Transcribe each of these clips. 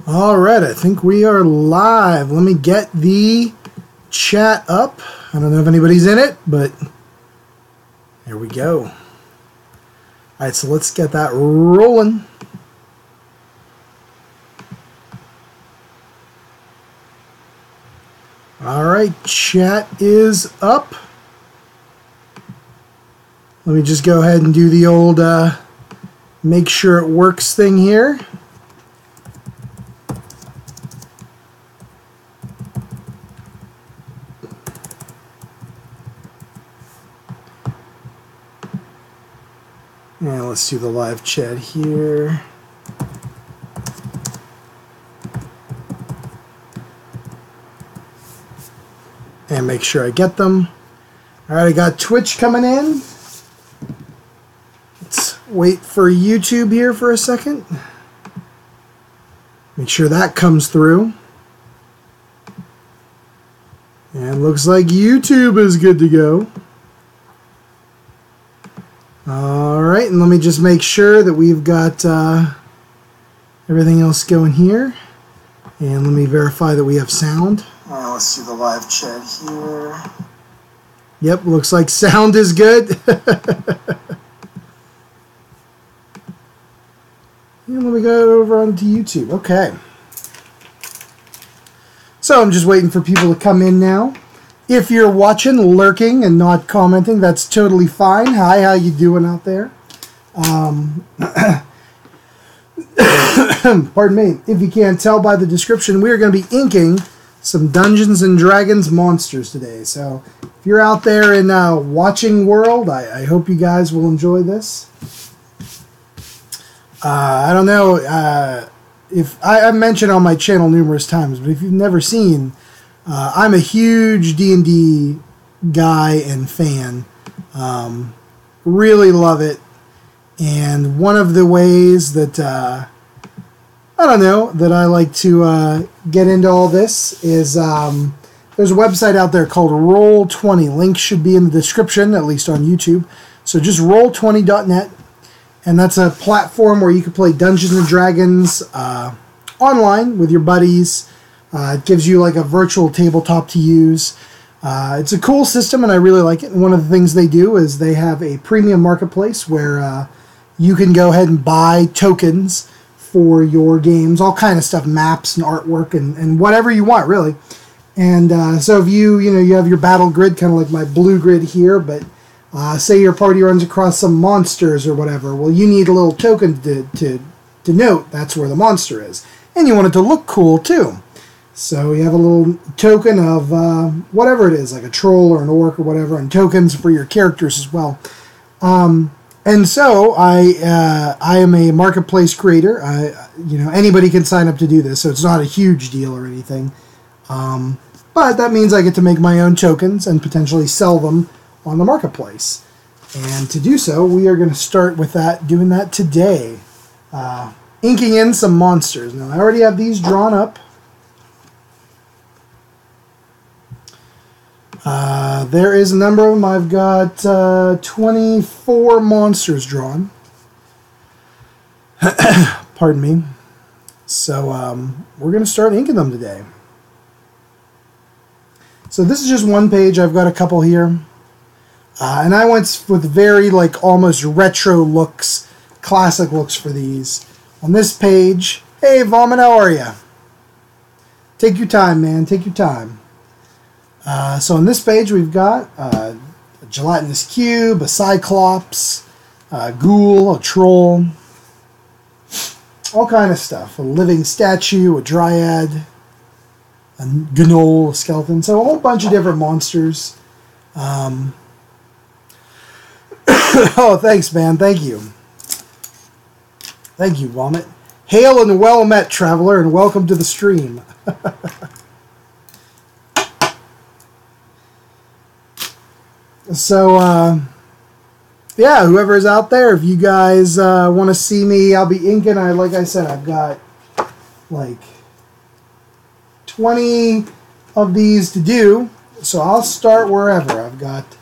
All right, I think we are live. Let me get the chat up. I don't know if anybody's in it, but here we go. All right, so let's get that rolling. All right, chat is up. Let me just go ahead and do the old make sure it works thing here. And let's do the live chat here. And make sure I get them. All right, I got Twitch coming in. Let's wait for YouTube here for a second. Make sure that comes through. And looks like YouTube is good to go. All right, and let me just make sure that we've got everything else going here. And let me verify that we have sound. Let's do the live chat here. Yep, looks like sound is good. And let me go over onto YouTube. Okay. So I'm just waiting for people to come in now. If you're watching, lurking, and not commenting, that's totally fine. Hi, how you doing out there? Pardon me. If you can't tell by the description, we are going to be inking some Dungeons & Dragons monsters today. So if you're out there in watching world, I hope you guys will enjoy this. I don't know if I've mentioned on my channel numerous times, but if you've never seen, I'm a huge D&D guy and fan. Really love it. And one of the ways that, I don't know, that I like to get into all this is there's a website out there called Roll20. Link should be in the description, at least on YouTube. So just roll20.net. And that's a platform where you can play Dungeons & Dragons online with your buddies. It gives you like a virtual tabletop to use. It's a cool system, and I really like it. And one of the things they do is they have a premium marketplace where you can go ahead and buy tokens for your games, all kind of stuff, maps and artwork and whatever you want, really. And so if you have your battle grid, kind of like my blue grid here, but say your party runs across some monsters or whatever, well, you need a little token to denote that's where the monster is. And you want it to look cool, too. So you have a little token of whatever it is, like a troll or an orc or whatever, and tokens for your characters as well. And so I am a marketplace creator. Anybody can sign up to do this, so it's not a huge deal or anything. But that means I get to make my own tokens and potentially sell them on the marketplace. And to do so, we are going to start with doing that today. Inking in some monsters. Now, I already have these drawn up. There is a number of them. I've got 24 monsters drawn. Pardon me. So we're going to start inking them today. So this is just one page. I've got a couple here. And I went with very almost retro looks, classic looks for these. On this page, hey Vomit, how are you? Take your time, man. Take your time. So on this page we've got a gelatinous cube, a cyclops, a ghoul, a troll, all kind of stuff. A living statue, a dryad, a gnoll, a skeleton. So a whole bunch of different monsters. Oh, thanks, man. Thank you. Thank you, Vomit. Hail and well met, traveler, and welcome to the stream. So, yeah, whoever's out there, if you guys want to see me, I'll be inking. Like I said, I've got like 20 of these to do. So I'll start wherever. I've got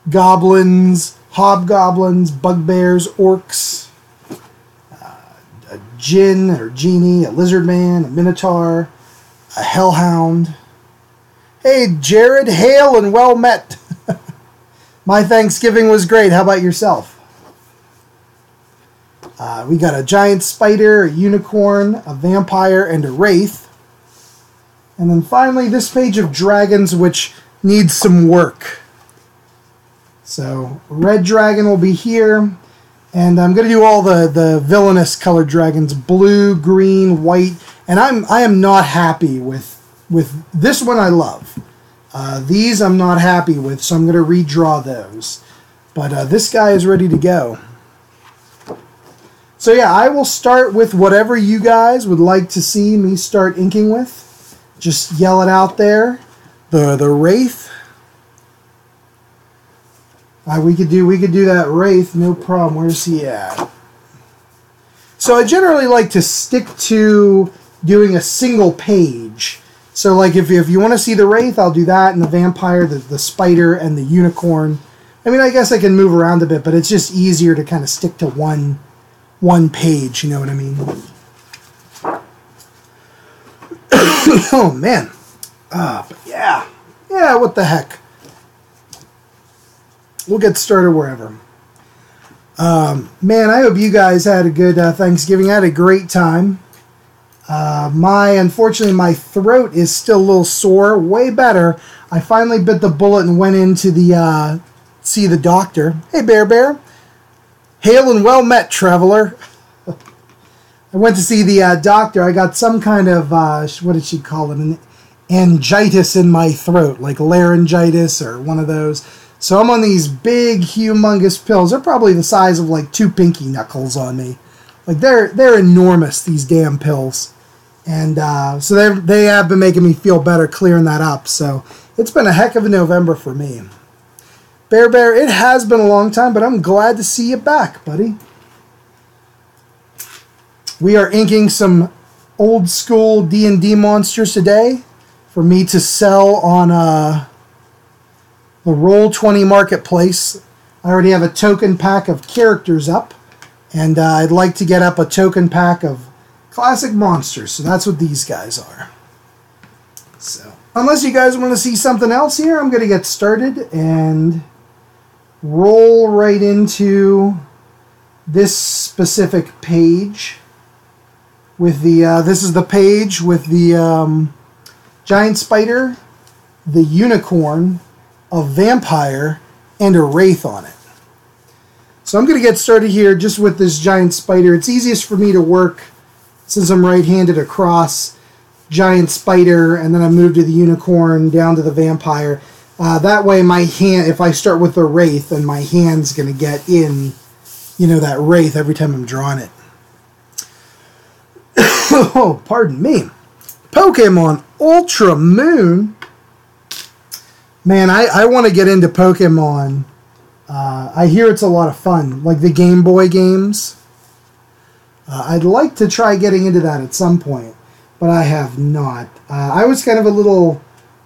goblins, hobgoblins, bugbears, orcs, a djinn or genie, a lizard man, a minotaur, a hellhound. Hey, Jared, hail and well met. My Thanksgiving was great. How about yourself? We got a giant spider, a unicorn, a vampire, and a wraith. And then finally, this page of dragons, which needs some work. So, red dragon will be here. And I'm going to do all the villainous colored dragons. Blue, green, white. And I am not happy with this one I love. These I'm not happy with, so I'm going to redraw those. But this guy is ready to go. So yeah, I will start with whatever you guys would like to see me start inking with. Just yell it out there. The Wraith. We could do that Wraith, no problem. Where's he at? So I generally like to stick to doing a single page. So like if you want to see the Wraith, I'll do that, and the vampire, the spider, and the unicorn. I mean, I guess I can move around a bit, but it's just easier to kind of stick to one page, you know what I mean? Oh, man. But yeah. Yeah, what the heck. We'll get started wherever. Man, I hope you guys had a good Thanksgiving. I had a great time. Unfortunately, my throat is still a little sore. Way better. I finally bit the bullet and went into the, see the doctor. Hey, Bear. Hail and well met, traveler. I went to see the doctor. I got some kind of, what did she call it? An angitis in my throat, like laryngitis or one of those. So I'm on these big, humongous pills. They're probably the size of like 2 pinky knuckles on me. Like they're enormous, these damn pills. And so they have been making me feel better clearing that up. So it's been a heck of a November for me. Bear, it has been a long time, but I'm glad to see you back, buddy. We are inking some old school D&D monsters today for me to sell on the Roll20 marketplace. I already have a token pack of characters up, and I'd like to get up a token pack of classic monsters. So that's what these guys are. So unless you guys want to see something else here, I'm going to get started and roll right into this specific page with the this is the page with the giant spider, the unicorn, a vampire, and a wraith on it. So I'm going to get started here just with this giant spider. It's easiest for me to work since I'm right-handed across giant spider, and then I move to the unicorn, down to the vampire. That way my hand, if I start with the wraith, then my hand's going to get in, you know, that wraith every time I'm drawing it. Oh, pardon me. Pokemon Ultra Moon. Man, I want to get into Pokemon. I hear it's a lot of fun, like the Game Boy games. I'd like to try getting into that at some point, but I have not. I was kind of a little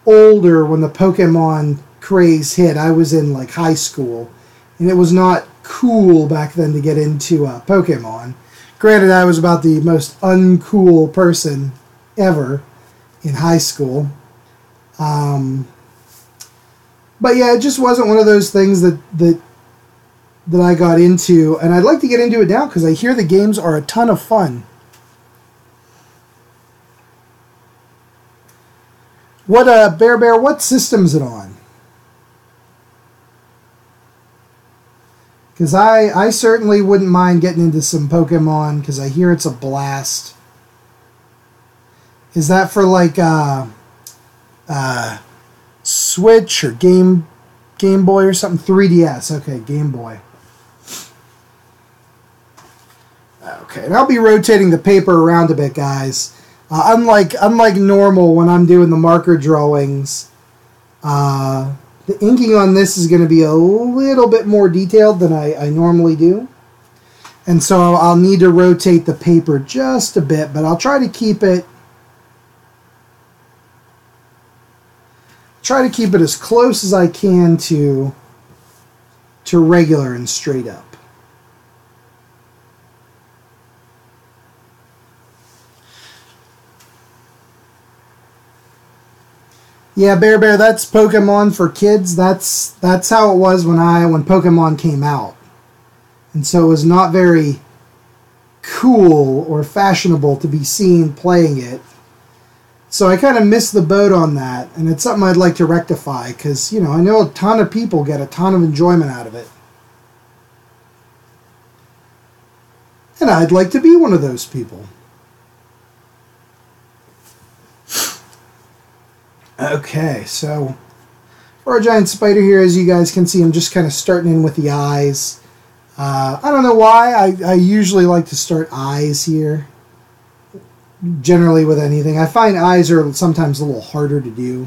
older when the Pokemon craze hit. I was in like high school, and it was not cool back then to get into Pokemon. Granted, I was about the most uncool person ever in high school. But yeah, it just wasn't one of those things that I got into, and I'd like to get into it now because I hear the games are a ton of fun. What Bear, what system is it on? Because I certainly wouldn't mind getting into some Pokemon because I hear it's a blast. Is that for like Switch or Game Boy or something? 3DS. Okay, Game Boy. Okay, and I'll be rotating the paper around a bit, guys. Unlike normal when I'm doing the marker drawings, the inking on this is going to be a little bit more detailed than I normally do. And so I'll need to rotate the paper just a bit, but I'll try to keep it as close as I can to regular and straight up. Yeah, Bear, that's Pokemon for kids. That's how it was when Pokemon came out. And so it was not very cool or fashionable to be seen playing it. So I kind of missed the boat on that, and it's something I'd like to rectify because, you know, I know a ton of people get a ton of enjoyment out of it. And I'd like to be one of those people. Okay, so for our giant spider here, as you guys can see, I'm just kind of starting in with the eyes. I don't know why. I usually like to start eyes here. Generally with anything. I find eyes are sometimes a little harder to do.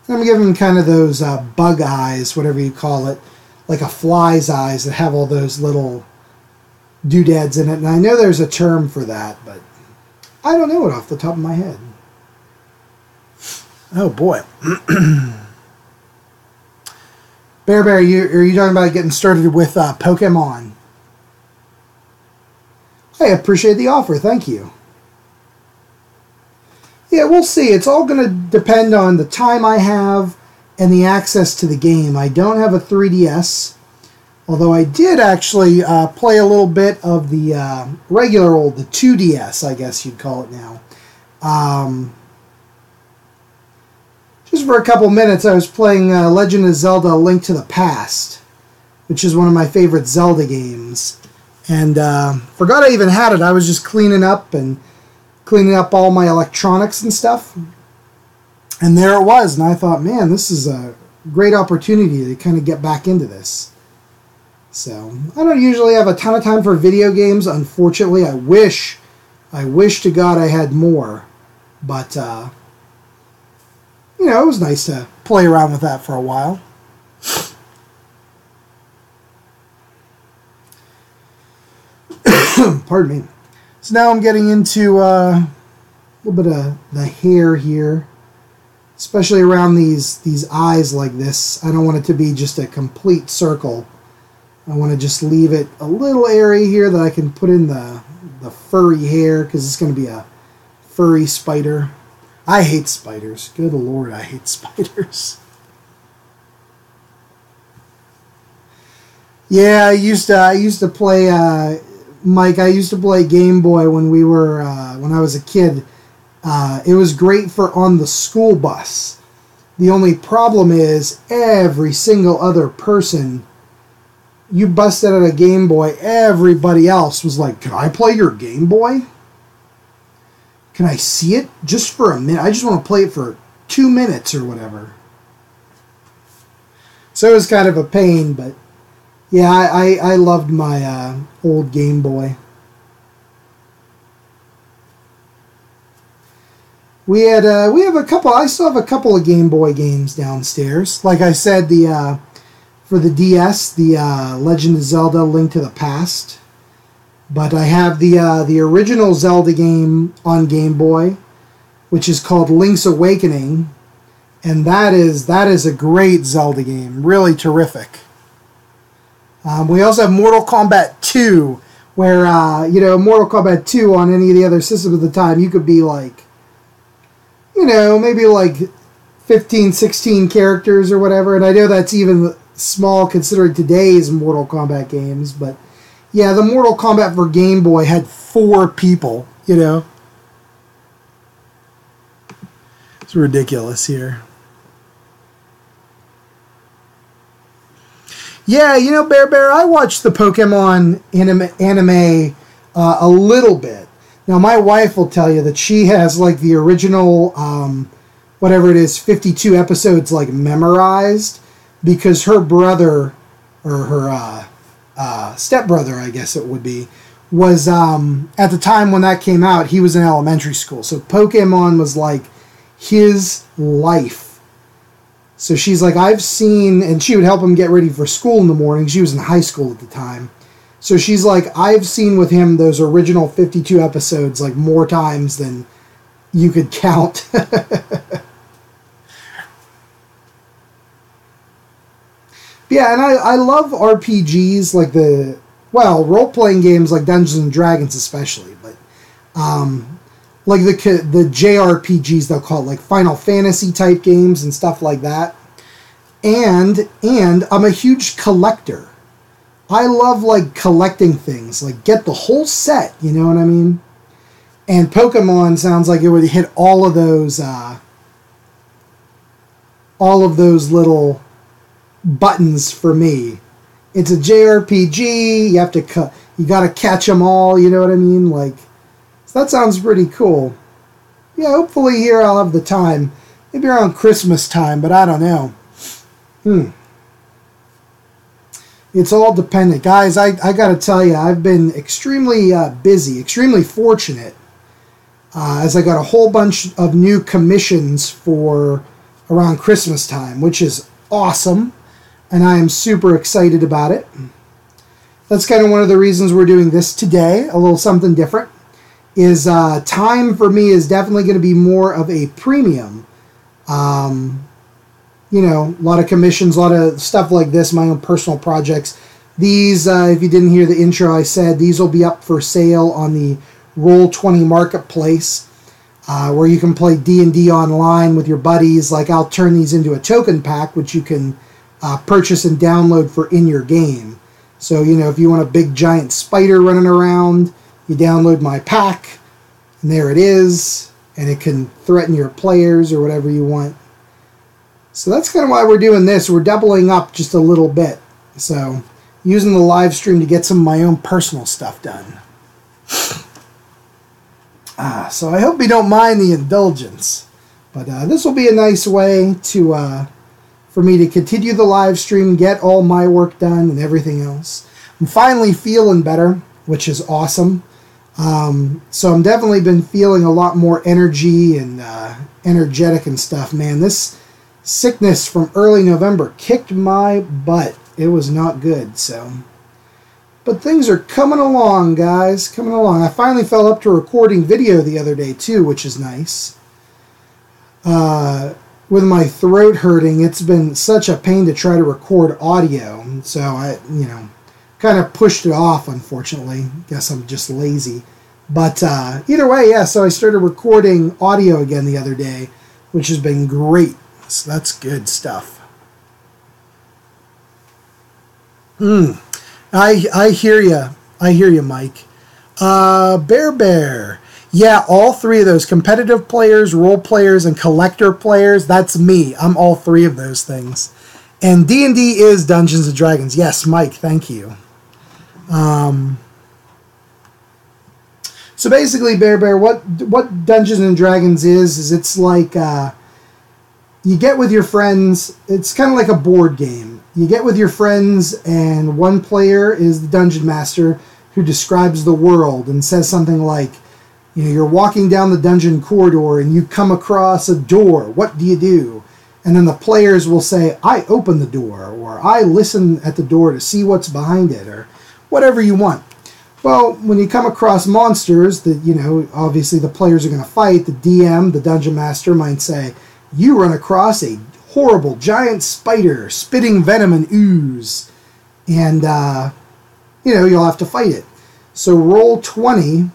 I'm giving them kind of those bug eyes, whatever you call it, like a fly's eyes that have all those little doodads in it. And I know there's a term for that, but I don't know it off the top of my head. Oh boy. Bear, are you talking about getting started with Pokemon? I appreciate the offer. Thank you. Yeah, we'll see. It's all going to depend on the time I have and the access to the game. I don't have a 3DS, although I did actually play a little bit of the the 2DS, I guess you'd call it now. Just for a couple minutes, I was playing Legend of Zelda: A Link to the Past, which is one of my favorite Zelda games. And forgot I even had it. I was just cleaning up all my electronics and stuff. And there it was. And I thought, man, this is a great opportunity to kind of get back into this. So I don't usually have a ton of time for video games. Unfortunately, I wish to God I had more. But, you know, it was nice to play around with that for a while. Pardon me. So now I'm getting into a little bit of the hair here, especially around these eyes like this. I don't want it to be just a complete circle. I want to just leave it a little area here that I can put in the furry hair, because it's going to be a furry spider. I hate spiders. Good Lord, I hate spiders. Yeah, I used to play. Mike, I used to play Game Boy when I was a kid. It was great for on the school bus. The only problem is every single other person you busted out a Game Boy, everybody else was like, "Can I play your Game Boy? Can I see it just for a minute? I just want to play it for 2 minutes or whatever." So it was kind of a pain, but yeah, I loved my old Game Boy. We have a couple. I still have a couple of Game Boy games downstairs. Like I said, for the DS, the Legend of Zelda: Link to the Past. But I have the original Zelda game on Game Boy, which is called Link's Awakening, and that is a great Zelda game, really terrific. We also have Mortal Kombat 2, where, Mortal Kombat 2 on any of the other systems at the time, you could be like, maybe like 15, 16 characters or whatever. And I know that's even small considering today's Mortal Kombat games, but yeah, the Mortal Kombat for Game Boy had 4 people, It's ridiculous here. Yeah, Bear, I watched the Pokemon anime a little bit. Now, my wife will tell you that she has, like, the original, whatever it is, 52 episodes, like, memorized, because her brother, or her stepbrother, I guess it would be, was, at the time when that came out, he was in elementary school. So Pokemon was, like, his life. So she's like, I've seen, and she would help him get ready for school in the morning. She was in high school at the time. So she's like, I've seen with him those original 52 episodes, like, more times than you could count. Yeah, and I love RPGs, like role-playing games like Dungeons & Dragons especially. But, like the JRPGs, they'll call it, like Final Fantasy type games and stuff like that. And I'm a huge collector. I love like collecting things, like get the whole set, you know what I mean? And Pokemon sounds like it would hit all of those little buttons for me. It's a JRPG. You got to catch them all. You know what I mean? Like, so that sounds pretty cool. Yeah, hopefully here I'll have the time. Maybe around Christmas time, but I don't know. It's all dependent, guys. I got to tell you, I've been extremely busy, extremely fortunate, as I got a whole bunch of new commissions for around Christmas time, which is awesome, and I am super excited about it. That's kind of one of the reasons we're doing this today, a little something different, is time for me is definitely going to be more of a premium. You know, a lot of commissions, a lot of stuff like this, my own personal projects. These, if you didn't hear the intro, I said these will be up for sale on the Roll20 marketplace, where you can play D&D online with your buddies. Like, I'll turn these into a token pack, which you can purchase and download for in your game. So, you know, if you want a big giant spider running around, you download my pack, and there it is, and it can threaten your players or whatever you want. So that's kind of why we're doing this. We're doubling up just a little bit. So using the live stream to get some of my own personal stuff done. So I hope you don't mind the indulgence. But this will be a nice way to for me to continue the live stream, get all my work done and everything else. I'm finally feeling better, which is awesome. So I'm definitely been feeling a lot more energy and energetic and stuff. Man, this sickness from early November kicked my butt. It was not good, so. But things are coming along, guys, coming along. I finally fell up to recording video the other day, too, which is nice. With my throat hurting, it's been such a pain to try to record audio. So I, you know, kind of pushed it off, unfortunately. Guess I'm just lazy. But either way, yeah, so I started recording audio again the other day, which has been great. So that's good stuff. I hear you. I hear you, Mike. Bear. Yeah, all three of those. Competitive players, role players, and collector players. That's me. I'm all three of those things. And D&D is Dungeons & Dragons. Yes, Mike, thank you. So basically, Bear, what Dungeons & Dragons is it's like... you get with your friends, it's kind of like a board game. You get with your friends, and one player is the dungeon master who describes the world and says something like, you know, you're walking down the dungeon corridor and you come across a door. What do you do? And then the players will say, I open the door, or I listen at the door to see what's behind it, or whatever you want. Well, when you come across monsters that, you know, obviously the players are going to fight, the DM, the dungeon master, might say, you run across a horrible giant spider spitting venom and ooze. And, you know, you'll have to fight it. So Roll20,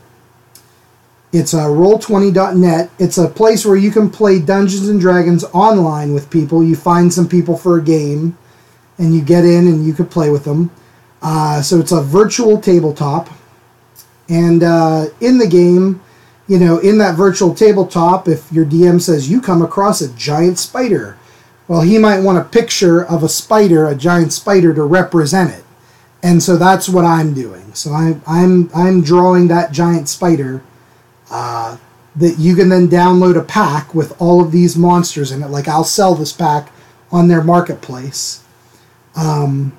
it's roll20.net. It's a place where you can play Dungeons & Dragons online with people. You find some people for a game, and you get in and you can play with them. So it's a virtual tabletop. And in the game... You know, in that virtual tabletop, if your DM says you come across a giant spider, well, he might want a picture of a spider, a giant spider, to represent it. And so that's what I'm doing. So I'm drawing that giant spider that you can then download a pack with all of these monsters in it. Like, I'll sell this pack on their marketplace. And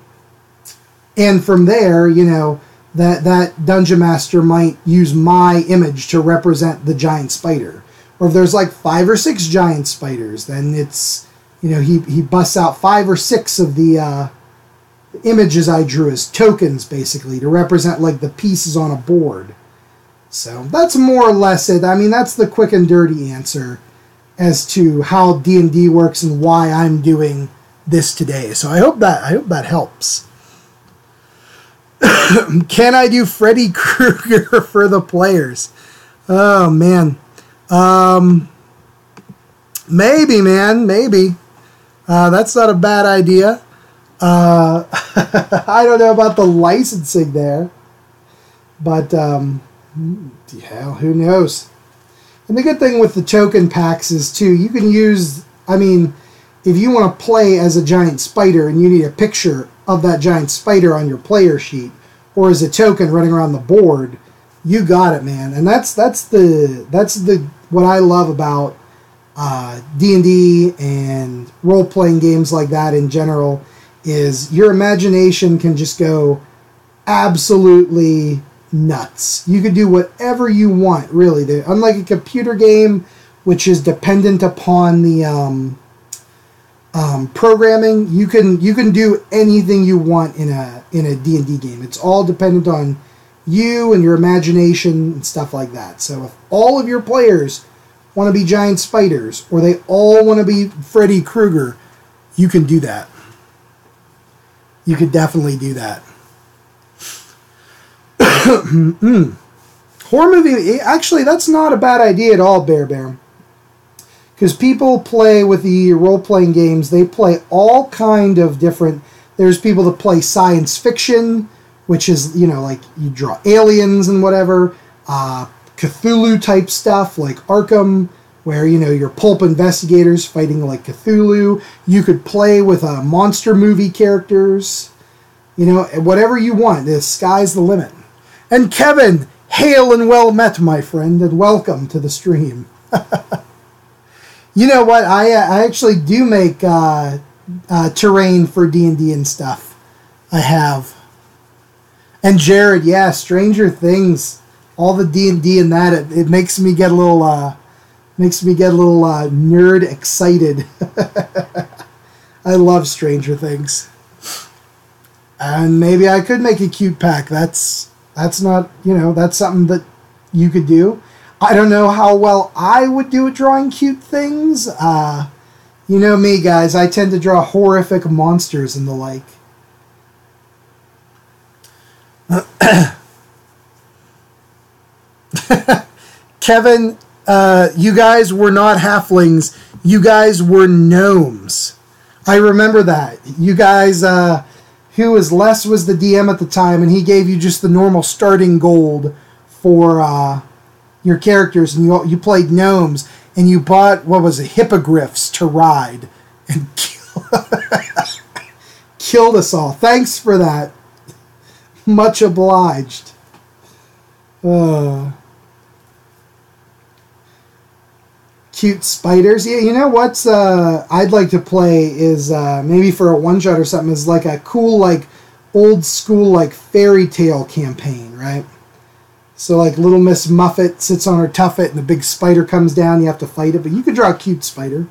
from there, you know, that dungeon master might use my image to represent the giant spider. Or if there's like 5 or 6 giant spiders, then it's, you know, he busts out 5 or 6 of the images I drew as tokens, basically, to represent like the pieces on a board. So that's more or less it. I mean, that's the quick and dirty answer as to how D&D works and why I'm doing this today. So I hope that helps. Can I do Freddy Krueger for the players? Oh, man. Maybe, man, maybe. That's not a bad idea. I don't know about the licensing there, but yeah, who knows? And the good thing with the token packs is too, you can use. I mean, if you want to play as a giant spider and you need a picture of that giant spider on your player sheet, or as a token running around the board, you got it, man. And that's the what I love about D&D and role-playing games like that in general, is your imagination can just go absolutely nuts. You could do whatever you want, really. Unlike a computer game, which is dependent upon the programming, you can do anything you want in a D&D game. It's all dependent on you and your imagination and stuff like that. So if all of your players want to be giant spiders, or they all want to be Freddy Krueger, you can do that. You could definitely do that. Horror movie, actually, that's not a bad idea at all, Bear. Because people play with the role-playing games, they play all kind of different... There's people that play science fiction, which is, like you draw aliens and whatever. Cthulhu-type stuff, like Arkham, where, you're pulp investigators fighting like Cthulhu. You could play with monster movie characters. Whatever you want. The sky's the limit. And Kevin, hail and well met, my friend, and welcome to the stream. You know what? I actually do make terrain for D&D and stuff. I have. And Jared, yeah, Stranger Things, all the D&D and that, it makes me get a little nerd excited. I love Stranger Things. And maybe I could make a cute pack. That's not, that's something that you could do. I don't know how well I would do at drawing cute things. You know me, guys. I tend to draw horrific monsters and the like. Kevin, you guys were not halflings. You guys were gnomes. I remember that. You guys, Les was the DM at the time, and he gave you just the normal starting gold for your characters, and you played gnomes, and you bought, hippogriffs to ride, and killed us all. Thanks for that. Much obliged. Cute spiders. Yeah, you know what's I'd like to play is maybe for a one-shot or something, is like a cool, like, old school, like, fairy tale campaign, right? So, like, Little Miss Muffet sits on her tuffet and the big spider comes down, you have to fight it, but you could draw a cute spider.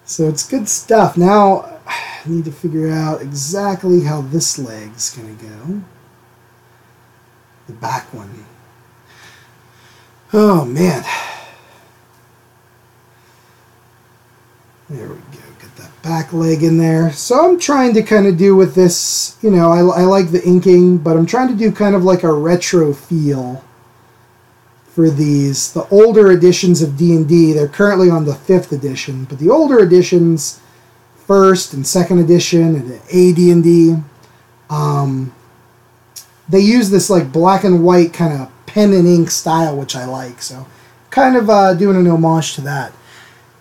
So it's good stuff. Now, I need to figure out exactly how this leg's going to go. The back one. Oh, man. There we go. Get that back leg in there. So I'm trying to kind of do with this, I like the inking, but I'm trying to do kind of like a retro feel for these. The older editions of D&D, they're currently on the 5th edition, but the older editions, 1st and 2nd edition, and AD&D, they use this like black and white kind of pen and ink style, which I like. So kind of doing an homage to that.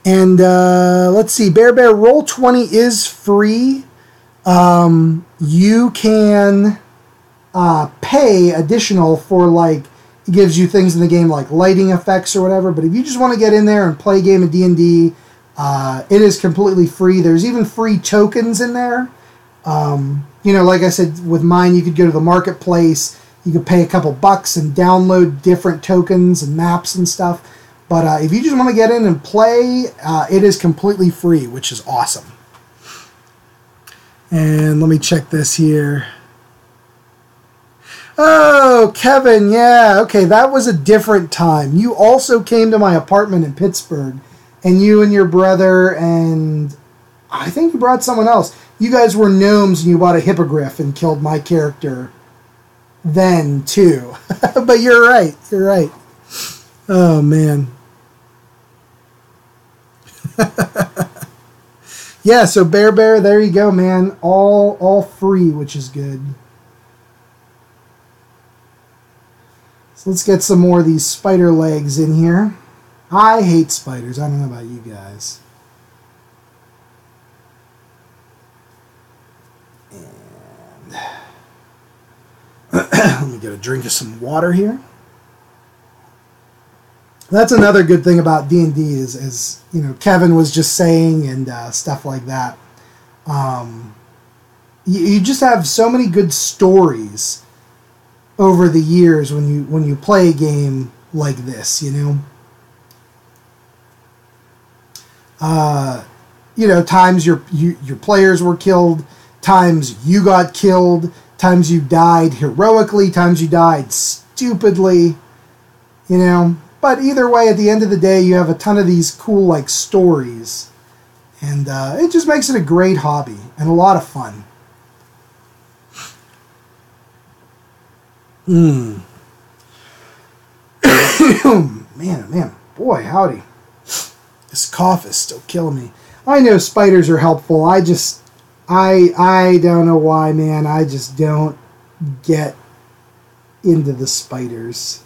And let's see, Bear Roll20 is free. You can pay additional for, like, it gives you things in the game like lighting effects or whatever. But if you just want to get in there and play a game of D&D, it is completely free. There's even free tokens in there. Like I said, with mine, you could go to the marketplace. You could pay a couple bucks and download different tokens and maps and stuff. But if you just want to get in and play, it is completely free, which is awesome. And let me check this here. Oh, Kevin, yeah. Okay, that was a different time. You also came to my apartment in Pittsburgh, and you and your brother, and I think you brought someone else. You guys were gnomes, and you bought a hippogriff and killed my character then too. But you're right. You're right. Oh man. Yeah, so Bear, there you go, man. All free, which is good. So let's get some more of these spider legs in here. I hate spiders. I don't know about you guys. And let me get a drink of some water here. That's another good thing about D&D is you know, Kevin was just saying, and stuff like that. You just have so many good stories over the years when you play a game like this, you know. You know, times your players were killed, times you got killed, times you died heroically, times you died stupidly, you know. But either way, at the end of the day, you have a ton of these cool, like, stories. And it just makes it a great hobby and a lot of fun. Man, boy, howdy. This cough is still killing me. I know spiders are helpful. I don't know why, man. I just don't get into the spiders.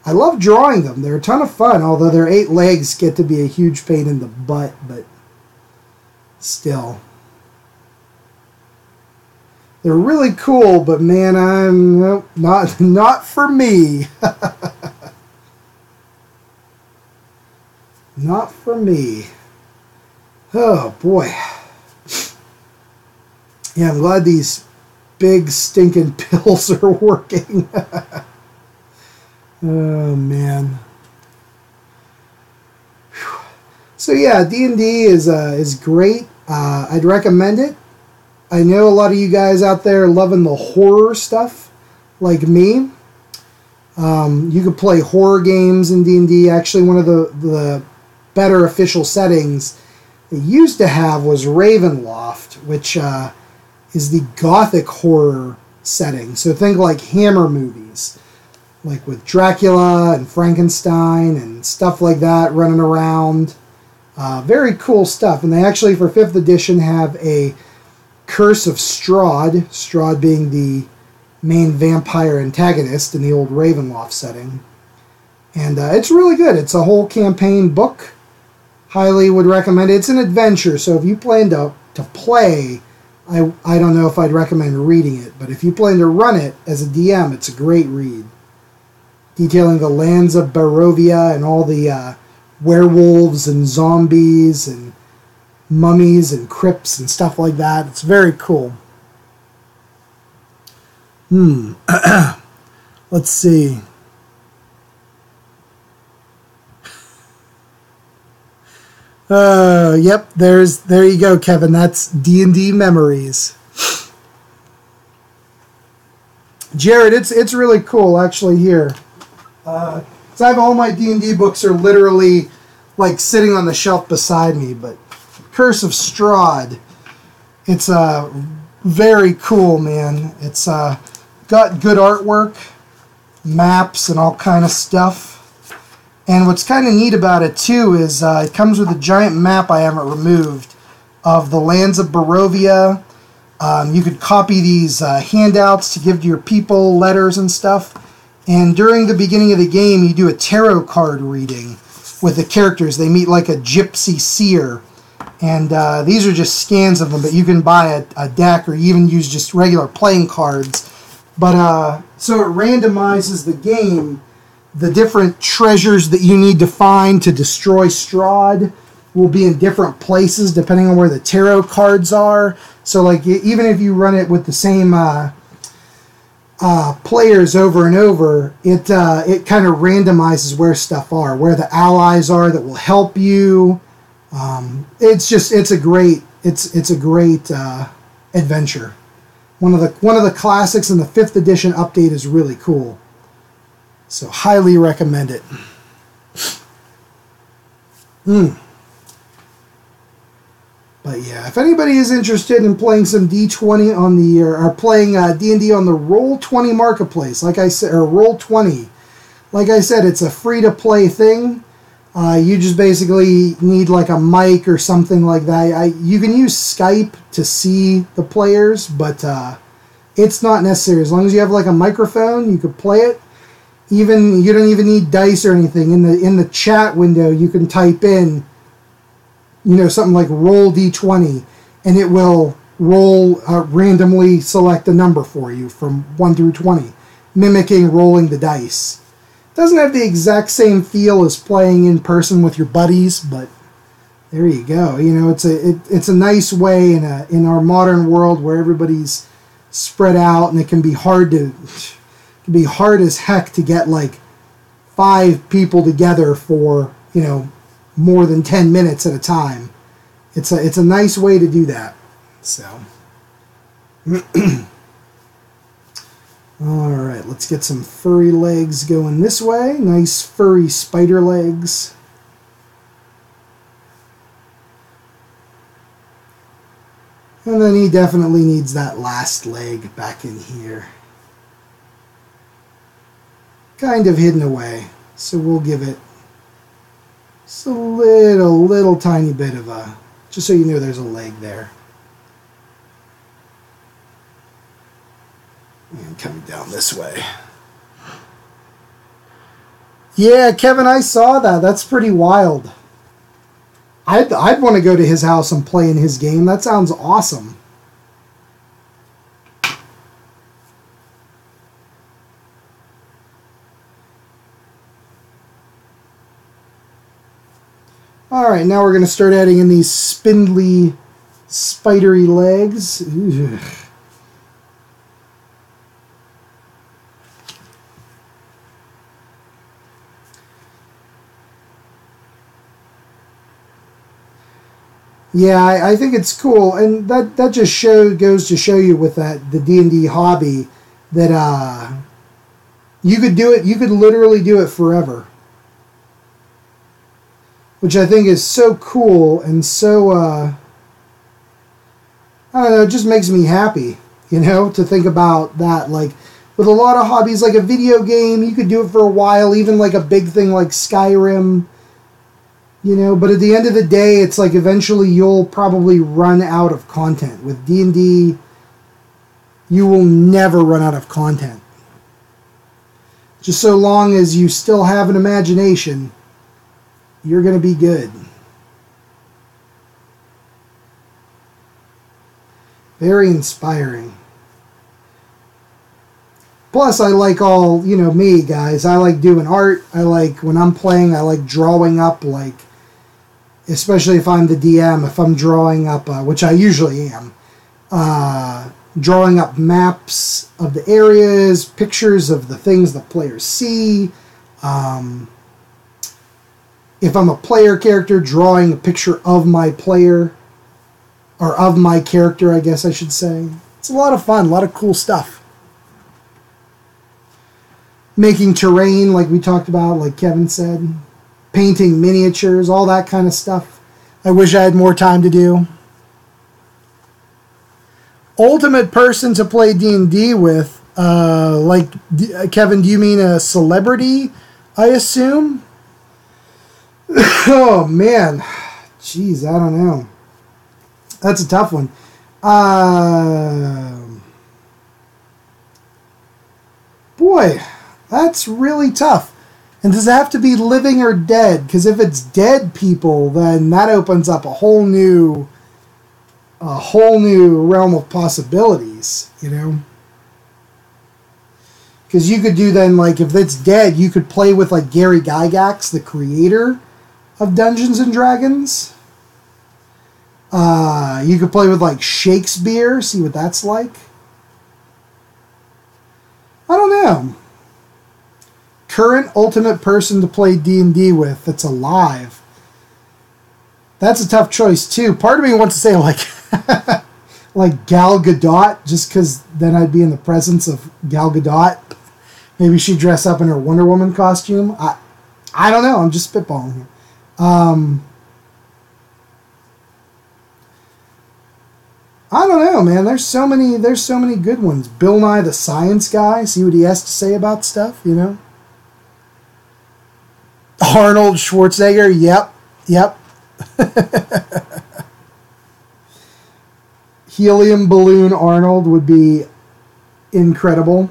I love drawing them. They're a ton of fun, although their 8 legs get to be a huge pain in the butt, but still. They're really cool, but man, not for me. Not for me. Oh, boy. Yeah, I'm glad these big stinking pills are working. Oh, man. Whew. So, yeah, D&D is great. I'd recommend it. I know a lot of you guys out there are loving the horror stuff, like me. You could play horror games in D&D. Actually, one of the better official settings they used to have was Ravenloft, which is the gothic horror setting. So think like Hammer movies, like with Dracula and Frankenstein and stuff like that running around. Very cool stuff. And they actually, for 5th edition, have a Curse of Strahd, Strahd being the main vampire antagonist in the old Ravenloft setting. And it's really good. It's a whole campaign book. Highly would recommend it. It's an adventure, so if you plan to play, I don't know if I'd recommend reading it, but if you plan to run it as a DM, it's a great read. Detailing the lands of Barovia and all the werewolves and zombies and mummies and crypts and stuff like that. It's very cool. Let's see. Yep, there you go, Kevin. That's D&D memories. Jared, it's really cool actually here. So I have all my D&D books are literally like sitting on the shelf beside me, but Curse of Strahd, it's very cool, man. It's got good artwork, maps, and all kind of stuff. And what's kind of neat about it too is it comes with a giant map I haven't removed of the lands of Barovia. You could copy these handouts to give to your people, letters and stuff. And during the beginning of the game, you do a tarot card reading with the characters. They meet like a gypsy seer. And these are just scans of them, but you can buy a deck or even use just regular playing cards. But so it randomizes the game. The different treasures that you need to find to destroy Strahd will be in different places depending on where the tarot cards are. So like even if you run it with the same players over and over, it kind of randomizes where stuff are, where the allies are that will help you. It's a great adventure. One of the classics, and the 5th edition update is really cool. So highly recommend it. But yeah, if anybody is interested in playing some D20 on the, or playing D&D on the Roll20 marketplace, like I said, or Roll20, like I said, it's a free-to-play thing. You just basically need like a mic or something like that. You can use Skype to see the players, but it's not necessary. As long as you have like a microphone, you could play it. Even you don't even need dice or anything. In the chat window, you can type in, something like roll D20, and it will randomly select a number for you from 1 through 20, mimicking rolling the dice. Doesn't have the exact same feel as playing in person with your buddies, but there you go. It's a nice way in our modern world where everybody's spread out, and it can be hard as heck to get like 5 people together for more than 10 minutes at a time. It's a nice way to do that. So. Alright, let's get some furry legs going this way. Nice furry spider legs. And then he definitely needs that last leg back in here. Kind of hidden away. So we'll give it just a little tiny bit of just so you know there's a leg there. And coming down this way. Yeah, Kevin, I saw that. That's pretty wild. I'd want to go to his house and play in his game. That sounds awesome. Alright, now we're going to start adding in these spindly, spidery legs. Ugh. Yeah, I think it's cool, and that just goes to show you with the D&D hobby that you could do it. You could literally do it forever, which I think is so cool and so I don't know. It just makes me happy, to think about that. Like with a lot of hobbies, like a video game, you could do it for a while. Even like a big thing like Skyrim. But at the end of the day, it's like eventually you'll probably run out of content. With D&D, you will never run out of content. Just so long as you still have an imagination, you're going to be good. Very inspiring. Plus, I like all, me, guys. I like doing art. I like, when I'm playing, I like drawing up, like, especially if I'm the DM, if I'm drawing up, which I usually am, drawing up maps of the areas, pictures of the things the players see. If I'm a player character, drawing a picture of my player, or of my character, I guess I should say. It's a lot of fun, a lot of cool stuff. Making terrain, like we talked about, like Kevin said. Painting miniatures, all that kind of stuff. I wish I had more time to do. Ultimate person to play D&D with, Kevin, do you mean a celebrity, I assume? Oh, man. Jeez, I don't know. That's a tough one. Boy, that's really tough. And does it have to be living or dead? Because if it's dead people, then that opens up a whole new realm of possibilities, Because you could do then, like, if it's dead, you could play with, like, Gary Gygax, the creator of Dungeons and Dragons. You could play with, like, Shakespeare, see what that's like. I don't know. Current ultimate person to play D&D with that's alive. That's a tough choice, too. Part of me wants to say, like, like Gal Gadot, just because then I'd be in the presence of Gal Gadot. Maybe she'd dress up in her Wonder Woman costume. I don't know. I'm just spitballing here. I don't know, man. There's so many good ones. Bill Nye the Science Guy. See what he has to say about stuff, you know. Arnold Schwarzenegger. Yep. Helium balloon Arnold would be incredible.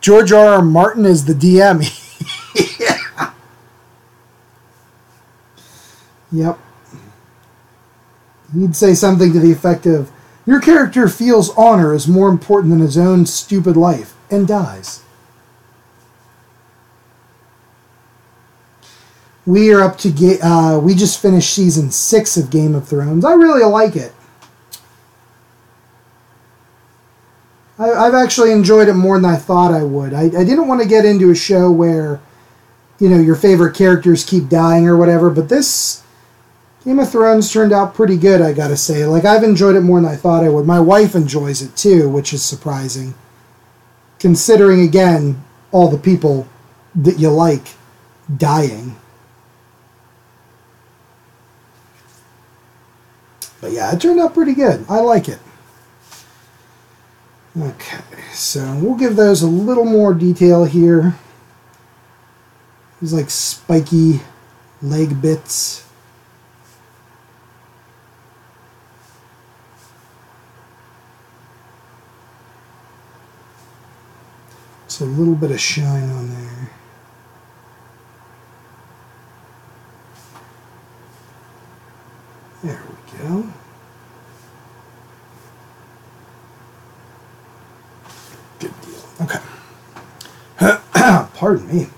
George R.R. Martin is the DM. Yeah. Yep. He'd say something to the effect of, "Your character feels honor is more important than his own stupid life," and dies. We are up to we just finished season 6 of Game of Thrones. I really like it. I've actually enjoyed it more than I thought I would. I didn't want to get into a show where, you know, your favorite characters keep dying or whatever, but this Game of Thrones turned out pretty good, I gotta say. Like, I've enjoyed it more than I thought I would. My wife enjoys it too, which is surprising. Considering, again, all the people that you like dying. But yeah, it turned out pretty good. I like it. Okay, so we'll give those a little more detail here. These like spiky leg bits. Just a little bit of shine on there. There we go. Good deal. Okay. Pardon me.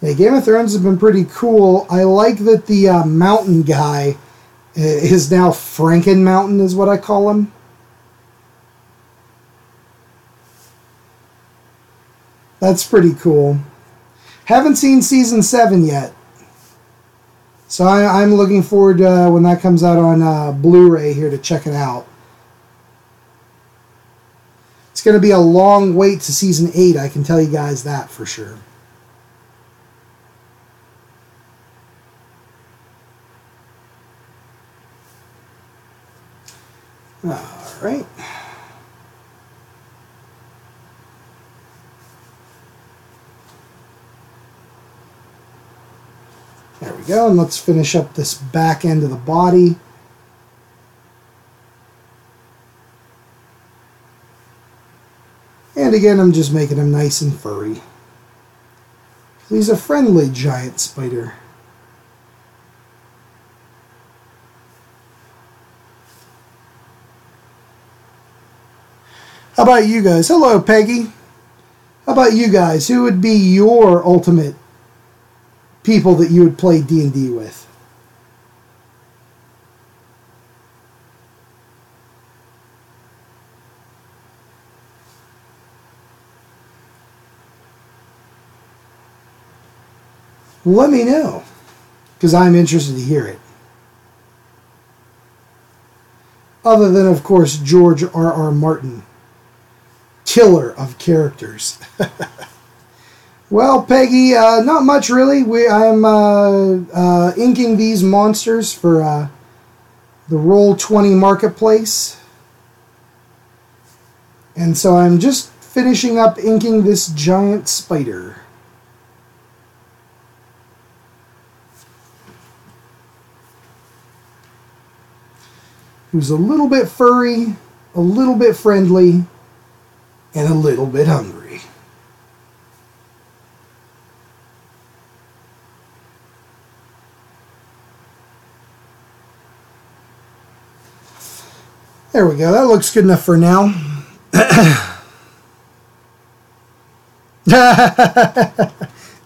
Yeah, Game of Thrones has been pretty cool. I like that the mountain guy is now Franken Mountain, is what I call him. That's pretty cool. Haven't seen season 7 yet. So I'm looking forward to when that comes out on Blu-ray here to check it out. It's going to be a long wait to season 8, I can tell you guys that for sure. All right. There we go, and let's finish up this back end of the body. And again, I'm just making him nice and furry. He's a friendly giant spider. How about you guys? Hello, Peggy. How about you guys? Who would be your ultimate people that you would play D&D with? Let me know, because I'm interested to hear it. Other than, of course, George R.R. Martin, killer of characters. Well, Peggy, not much really. I'm inking these monsters for the Roll20 marketplace. And so I'm just finishing up inking this giant spider. Who's a little bit furry, a little bit friendly, and a little bit hungry. There we go. That looks good enough for now.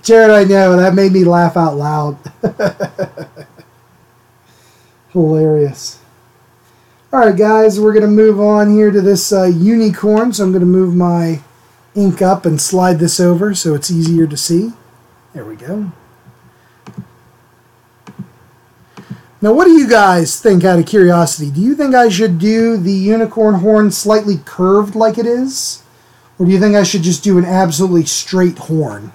Jared, I know. That made me laugh out loud. Hilarious. Alright guys, we're going to move on here to this unicorn. So I'm going to move my ink up and slide this over so it's easier to see. There we go. Now what do you guys think, out of curiosity? Do you think I should do the unicorn horn slightly curved like it is? Or do you think I should just do an absolutely straight horn?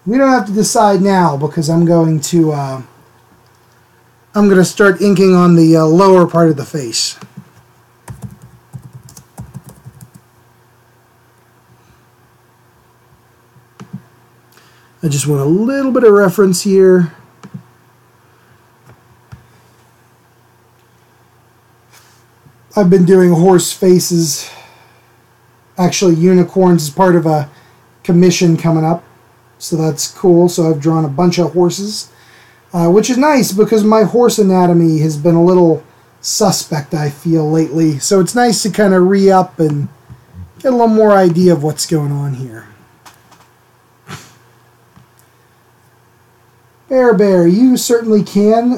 We don't have to decide now because I'm going to start inking on the lower part of the face. I just want a little bit of reference here. I've been doing horse faces, actually unicorns, as part of a commission coming up. So that's cool. So I've drawn a bunch of horses, which is nice because my horse anatomy has been a little suspect, I feel, lately. So it's nice to kind of re-up and get a little more idea of what's going on here. Bear, you certainly can.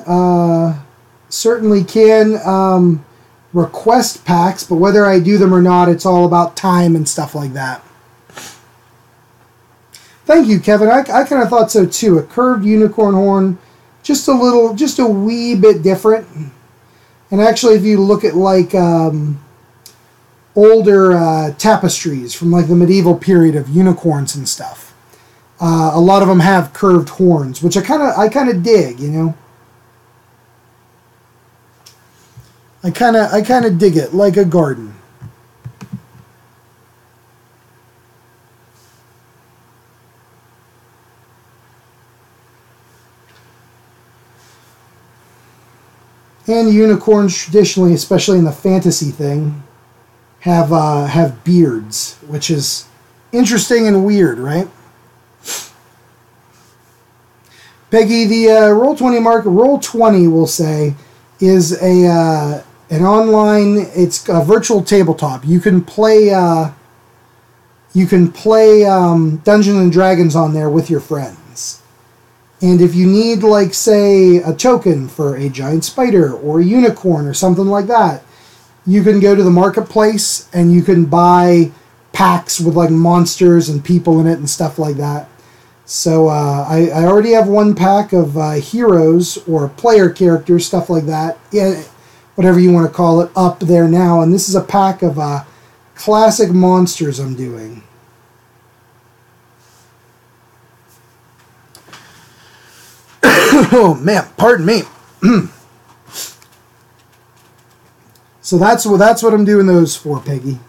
Request packs, but whether I do them or not, it's all about time and stuff like that. Thank you, Kevin. I kind of thought so too. A curved unicorn horn, just a wee bit different. And actually, if you look at like older tapestries from like the medieval period of unicorns and stuff, a lot of them have curved horns, which I kind of dig, you know. I kind of dig it, like a garden. And unicorns traditionally, especially in the fantasy thing, have beards, which is interesting and weird, right? Peggy, the Roll20 market, Roll20, we'll say, is an online. It's a virtual tabletop. You can play Dungeons and Dragons on there with your friends. And if you need, like, say, a token for a giant spider or a unicorn or something like that, you can go to the marketplace and you can buy packs with, like, monsters and people in it and stuff like that. So I already have one pack of heroes or player characters, stuff like that, yeah, whatever you want to call it, up there now. And this is a pack of classic monsters I'm doing. Oh man, pardon me. So that's what I'm doing those for, Peggy.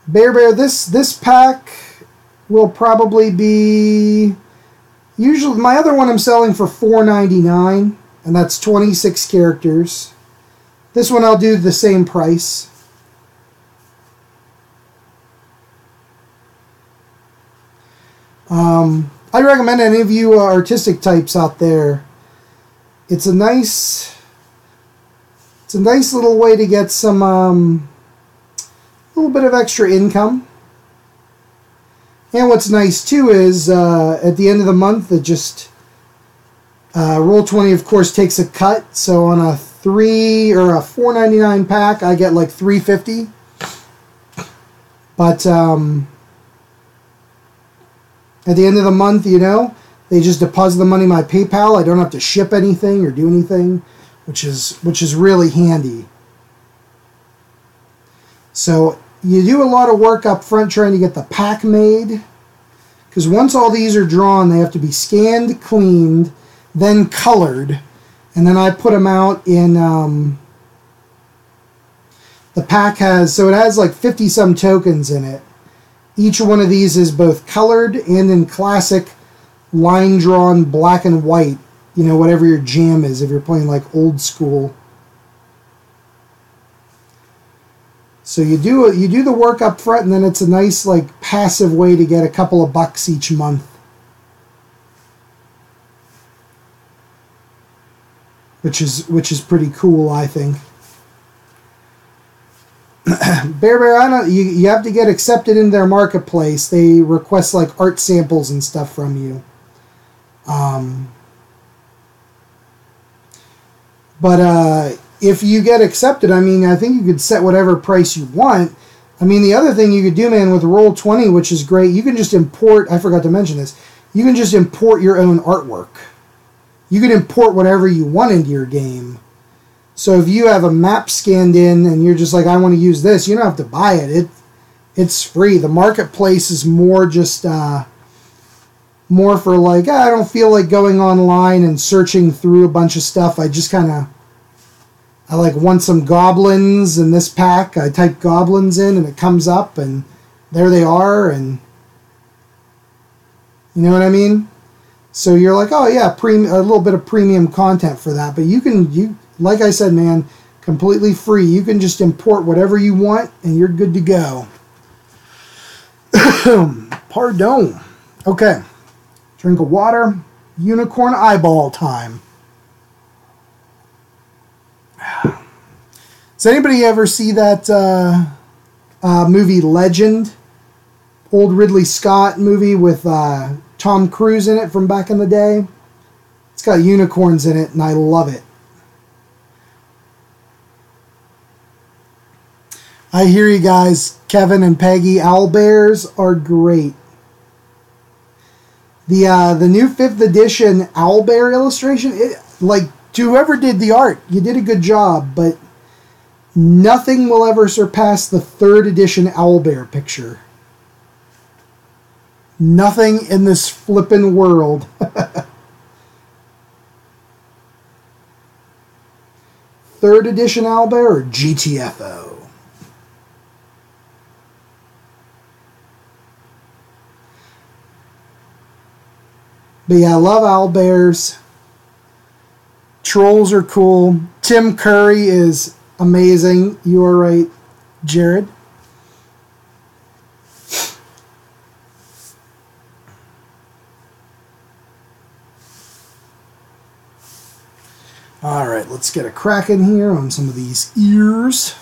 Bear, this pack will probably be, usually my other one I'm selling for $4.99, and that's 26 characters. This one I'll do the same price. I'd recommend any of you artistic types out there. It's a nice little way to get some little bit of extra income. And what's nice too is at the end of the month, it just Roll20 of course takes a cut. So on a $3 or a $4.99 pack, I get like $3.50. But at the end of the month, you know, they just deposit the money in my PayPal. I don't have to ship anything or do anything, which is really handy. So you do a lot of work up front trying to get the pack made, because once all these are drawn, they have to be scanned, cleaned, then colored, and then I put them out in the pack has, so it has like 50 some tokens in it. Each one of these is both colored and in classic line drawn black and white, you know, whatever your jam is if you're playing like old school. So you do the work up front, and then it's a nice like passive way to get a couple of bucks each month. Which is pretty cool, I think. Bear, I know you have to get accepted in their marketplace. They request like art samples and stuff from you. But if you get accepted, I mean, I think you could set whatever price you want. I mean, the other thing you could do, man, with Roll20, which is great, you can just import, I forgot to mention this, you can just import your own artwork. You can import whatever you want into your game. So if you have a map scanned in and you're just like, I want to use this, you don't have to buy it. It's free. The marketplace is more just more for like, I don't feel like going online and searching through a bunch of stuff. I just kind of, I like want some goblins in this pack. I type goblins in and it comes up and there they are, and you know what I mean? So you're like, oh yeah, a little bit of premium content for that. But you like I said, man, completely free. You can just import whatever you want and you're good to go. Pardon. Okay. Drink of water. Unicorn eyeball time. Does anybody ever see that movie Legend? Old Ridley Scott movie with Tom Cruise in it from back in the day. It's got unicorns in it, and I love it. I hear you guys, Kevin and Peggy. Owlbears are great. The new 5th edition Owlbear illustration, like, to whoever did the art, you did a good job, but nothing will ever surpass the 3rd edition Owlbear picture. Nothing in this flippin' world. 3rd edition Owlbear or GTFO? But yeah, I love owlbears. Trolls are cool. Tim Curry is amazing. You are right, Jared. All right, let's get a crack in here on some of these ears.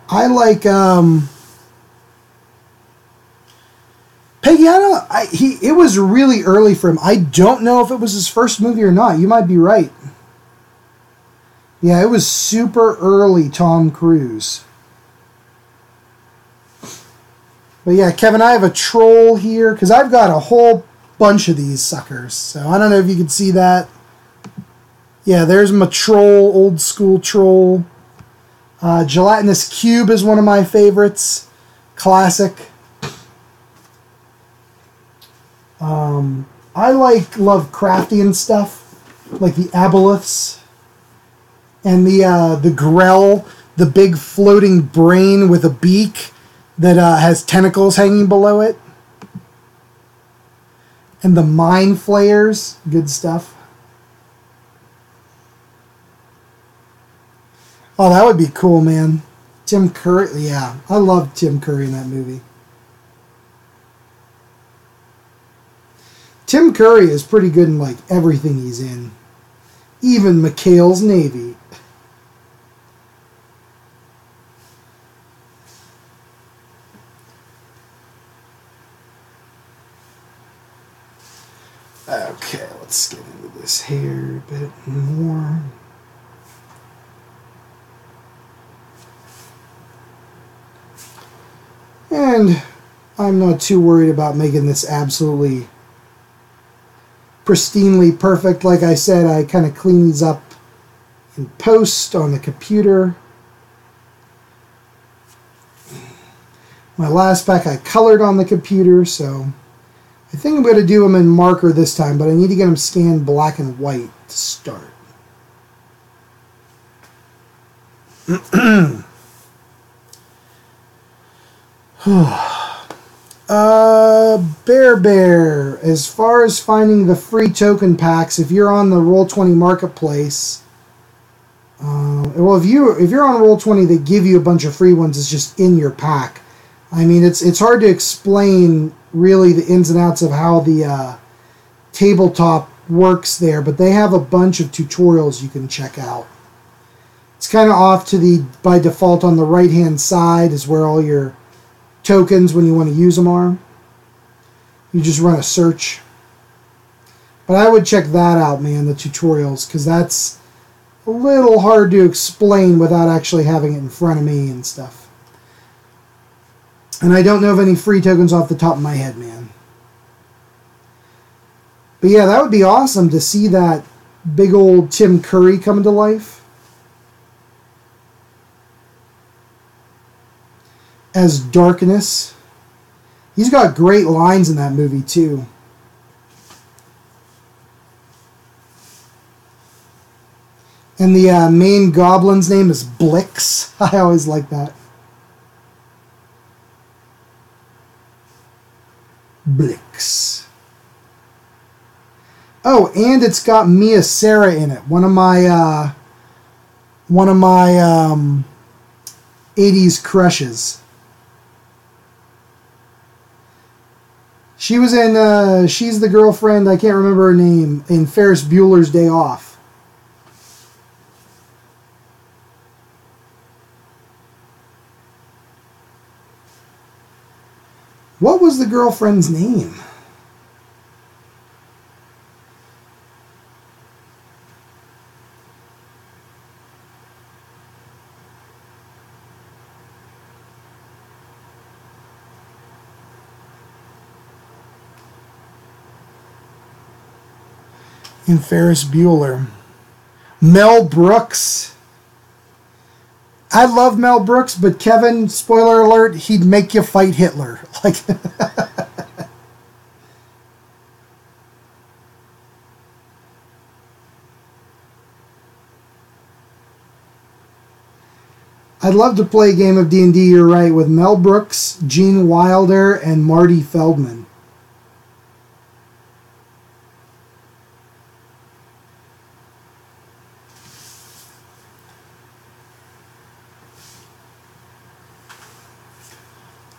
I like Peggy. It was really early for him. I don't know if it was his first movie or not. You might be right. Yeah, it was super early Tom Cruise. But yeah, Kevin, I have a troll here because I've got a whole bunch of these suckers. So I don't know if you can see that. Yeah, there's my troll, old school troll. Gelatinous Cube is one of my favorites. Classic. I like Lovecraftian stuff, like the aboleths and the grell, the big floating brain with a beak that has tentacles hanging below it, and the mind flayers. Good stuff. Oh, that would be cool, man. Tim Curry, yeah. I love Tim Curry in that movie. Tim Curry is pretty good in, like, everything he's in. Even McHale's Navy. Okay, let's get into this hair a bit more. And I'm not too worried about making this absolutely pristinely perfect. Like I said, I kind of clean these up in post on the computer. My last pack I colored on the computer, so I think I'm going to do them in marker this time, but I need to get them scanned black and white to start. Bear. As far as finding the free token packs, if you're on the Roll20 marketplace, well, if you're on Roll20, they give you a bunch of free ones. It's just in your pack. I mean, it's hard to explain really the ins and outs of how the tabletop works there, but they have a bunch of tutorials you can check out. It's kind of off to the by default on the right hand side is where all your tokens when you want to use them are. You just run a search. But I would check that out, man, the tutorials, because that's a little hard to explain without actually having it in front of me and stuff. And I don't know of any free tokens off the top of my head, man. But yeah, that would be awesome to see that big old Tim Curry come to life as Darkness. He's got great lines in that movie too. And the main goblin's name is Blix. I always like that. Blix. Oh, and it's got Mia Sara in it. One of my 80s crushes. She was in she's the girlfriend, I can't remember her name, in Ferris Bueller's Day Off. What was the girlfriend's name? In Ferris Bueller. Mel Brooks. I love Mel Brooks, but Kevin, spoiler alert, he'd make you fight Hitler. Like, I'd love to play a game of D&D, you're right, with Mel Brooks, Gene Wilder, and Marty Feldman.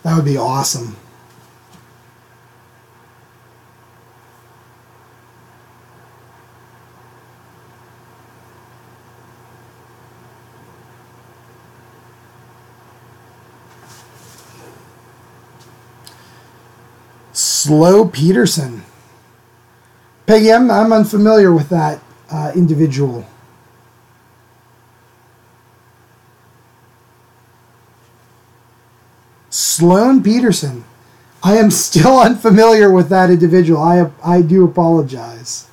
That would be awesome. Slow Peterson. Peggy, I'm unfamiliar with that individual. Sloan Peterson. I am still unfamiliar with that individual. I do apologize.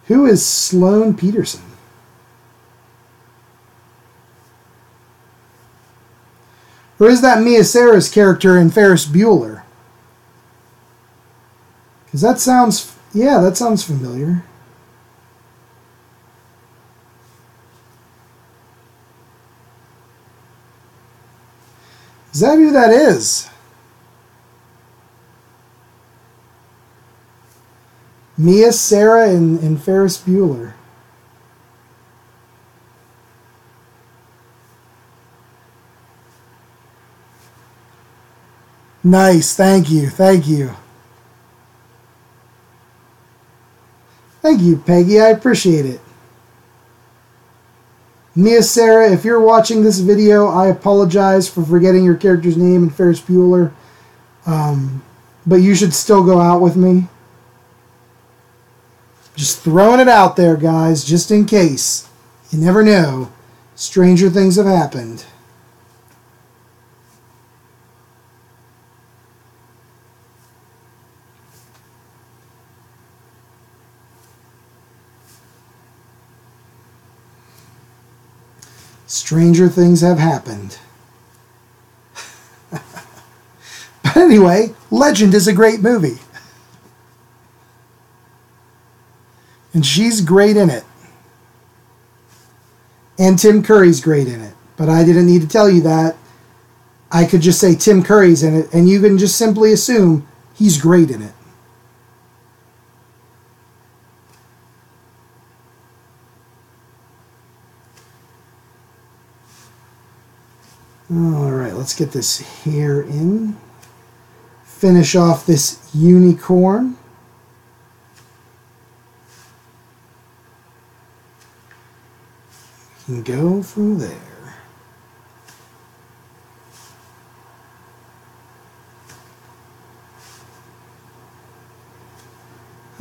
Who is Sloan Peterson? Or is that Mia Sara's character in Ferris Bueller? Because that sounds, yeah, that sounds familiar. Is that who that is? Mia Sara in Ferris Bueller. Nice, thank you, thank you. Thank you, Peggy, I appreciate it. Mia Sara, if you're watching this video, I apologize for forgetting your character's name in Ferris Bueller. But you should still go out with me. Just throwing it out there, guys, just in case. You never know. Stranger things have happened. Stranger things have happened. But anyway, Legend is a great movie. And she's great in it. And Tim Curry's great in it. But I didn't need to tell you that. I could just say Tim Curry's in it, and you can just simply assume he's great in it. Alright, let's get this hair in. Finish off this unicorn. We can go from there.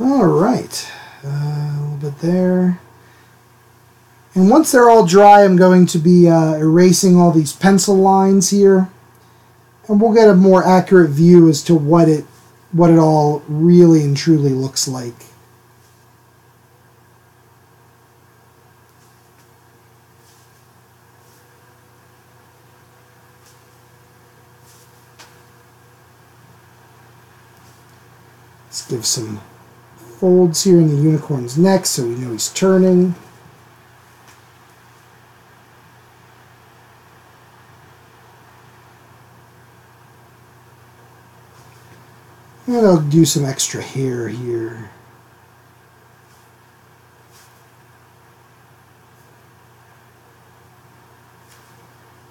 Alright, a little bit there. And once they're all dry, I'm going to be erasing all these pencil lines here. And we'll get a more accurate view as to what it what it all really and truly looks like. Let's give some folds here in the unicorn's neck so we know he's turning. And I'll do some extra hair here.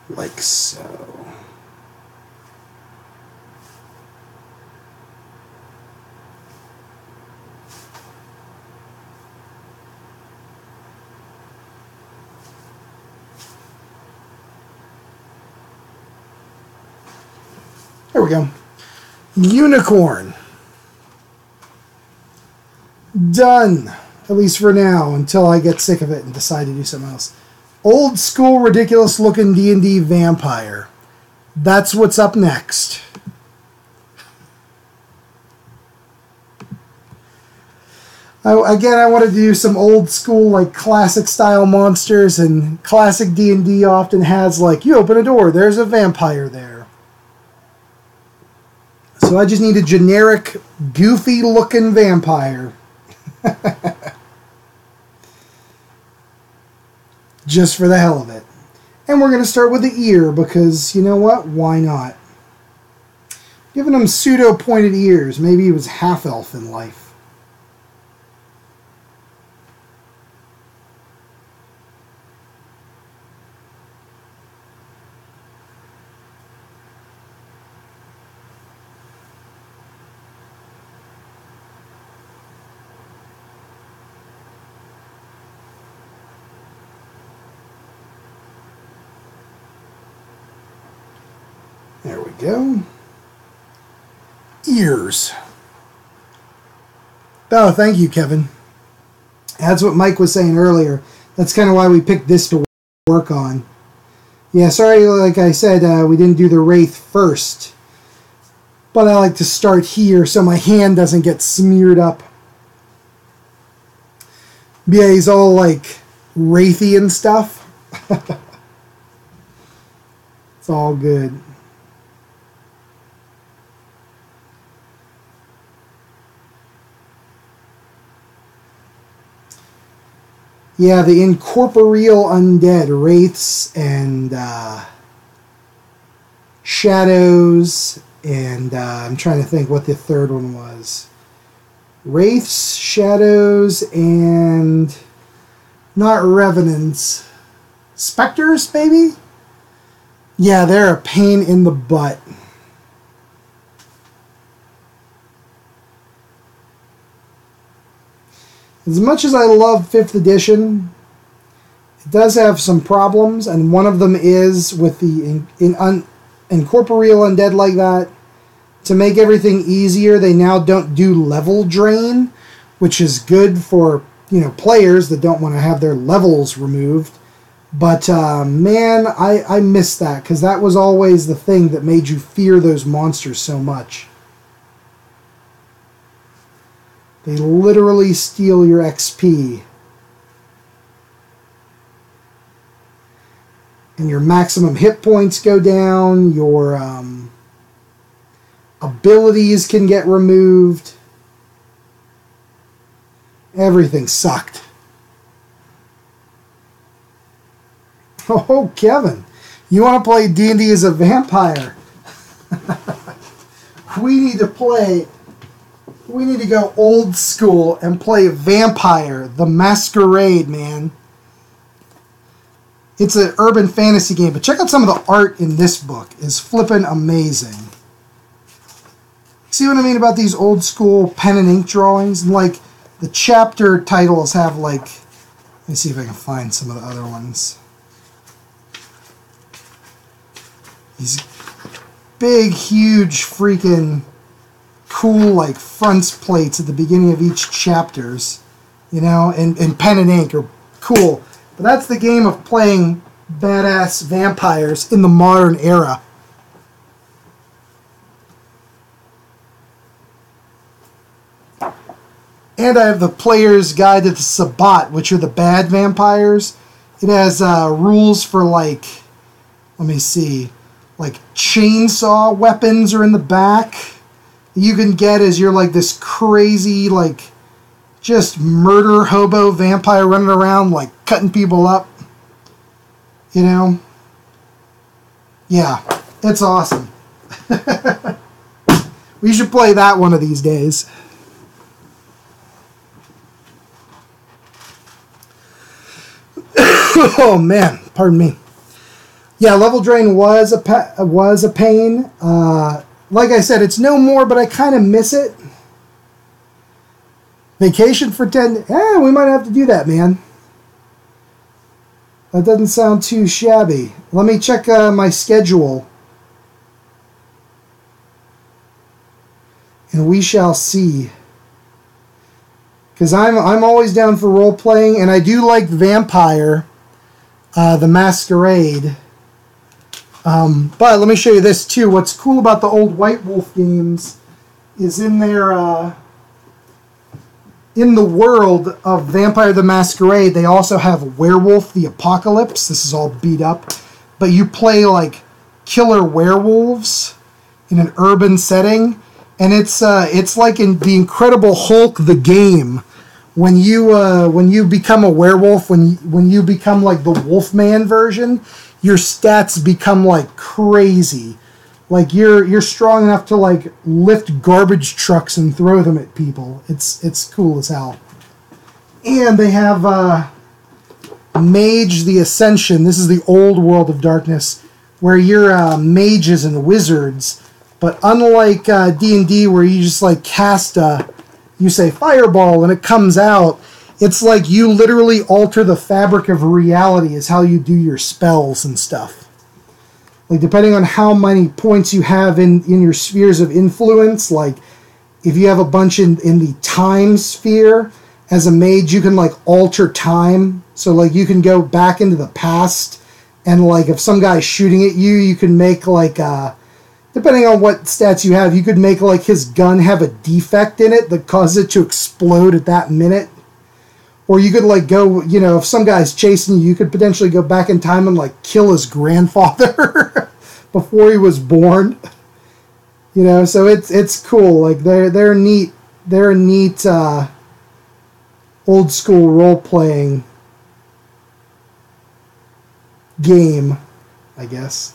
Like so. There we go. Unicorn. Done. At least for now, until I get sick of it and decide to do something else. Old school, ridiculous looking D&D vampire. That's what's up next. Again, I want to do some old school, like classic style monsters, and classic D&D often has like, you open a door, there's a vampire there. So I just need a generic, goofy looking vampire. Just for the hell of it. And we're going to start with the ear because, you know what? Why not? Giving him pseudo-pointed ears. Maybe he was half-elf in life. There we go. Ears. Oh, thank you, Kevin. That's what Mike was saying earlier. That's kind of why we picked this to work on. Yeah, sorry, like I said, we didn't do the Wraith first. But I like to start here so my hand doesn't get smeared up. Yeah, he's all like wraithy and stuff. It's all good. Yeah, the incorporeal undead, wraiths and shadows, and I'm trying to think what the third one was. Wraiths, shadows, and not revenants. Specters, maybe? Yeah, they're a pain in the butt. As much as I love 5th edition, it does have some problems, and one of them is with the incorporeal undead like that. To make everything easier, they now don't do level drain, which is good for, you know, players that don't want to have their levels removed. But man, I miss that, because that was always the thing that made you fear those monsters so much. They literally steal your XP. And your maximum hit points go down. Your abilities can get removed. Everything sucked. Oh, Kevin, you want to play D&D as a vampire? We need to go old school and play Vampire, the Masquerade, man. It's an urban fantasy game, but check out some of the art in this book. It's flippin' amazing. See what I mean about these old school pen and ink drawings? And like the chapter titles have like, let me see if I can find some of the other ones. These big, huge, freaking cool like fronts plates at the beginning of each chapters, you know, and pen and ink are cool. But that's the game of playing badass vampires in the modern era. And I have the Player's Guide to the Sabbat, which are the bad vampires. It has rules for, like, let me see, like chainsaw weapons are in the back. You can get as you're like this crazy, like, just murder hobo vampire running around, like, cutting people up. You know? Yeah, it's awesome. We should play that one of these days. Oh man, pardon me. Yeah, Level Drain was a pain. Like I said, it's no more, but I kind of miss it. Vacation for 10. We might have to do that, man. That doesn't sound too shabby. Let me check my schedule. And we shall see. Because I'm always down for role-playing, and I do like Vampire, the Masquerade. But let me show you this, too. What's cool about the old White Wolf games is in their... in the world of Vampire the Masquerade, they also have Werewolf the Apocalypse. This is all beat up. But you play, like, killer werewolves in an urban setting. And it's like in The Incredible Hulk, the game. When you become a werewolf, when you become, like, the Wolfman version, your stats become, like, crazy. Like, you're strong enough to, like, lift garbage trucks and throw them at people. It's cool as hell. And they have Mage the Ascension. This is the old World of Darkness, where you're mages and wizards. But unlike D&D, where you just, like, cast you say fireball and it comes out, it's like you literally alter the fabric of reality is how you do your spells and stuff. Like, depending on how many points you have in your spheres of influence, like, if you have a bunch in the time sphere, as a mage, you can, like, alter time. So, like, you can go back into the past, and, like, if some guy's shooting at you, you can make, like, depending on what stats you have, you could make, like, his gun have a defect in it that causes it to explode at that minute. Or you could, like, go, you know, if some guy's chasing you, you could potentially go back in time and, like, kill his grandfather before he was born. You know, so it's cool. Like, they're neat. They're a neat old school role playing game, I guess.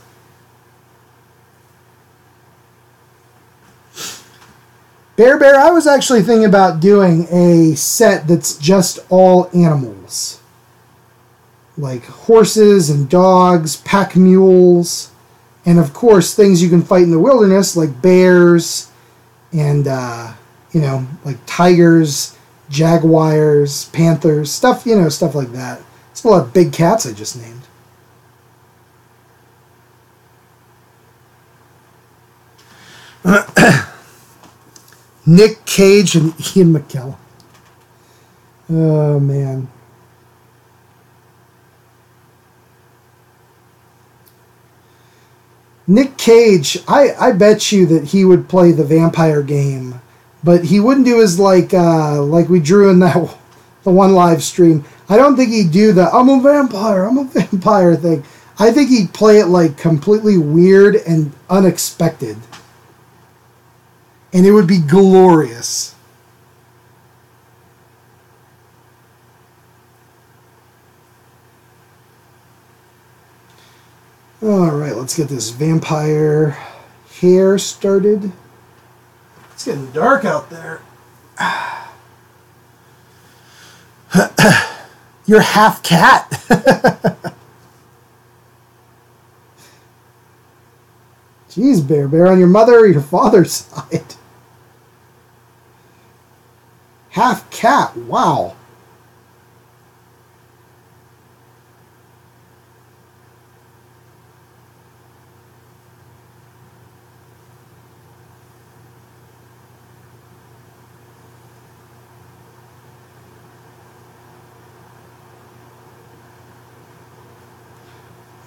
Bear, I was actually thinking about doing a set that's just all animals. Like horses and dogs, pack mules, and of course things you can fight in the wilderness like bears and, you know, like tigers, jaguars, panthers, stuff, you know, stuff like that. It's a lot of big cats I just named. Nick Cage and Ian McKellen. Oh, man. Nick Cage, I bet you that he would play the vampire game, but he wouldn't do his, like we drew in the one live stream. I don't think he'd do the I'm a vampire thing. I think he'd play it, like, completely weird and unexpected. And it would be glorious. Alright, let's get this vampire hair started. It's getting dark out there. You're half cat. Jeez, Bear, on your mother or your father's side? Half cat, wow.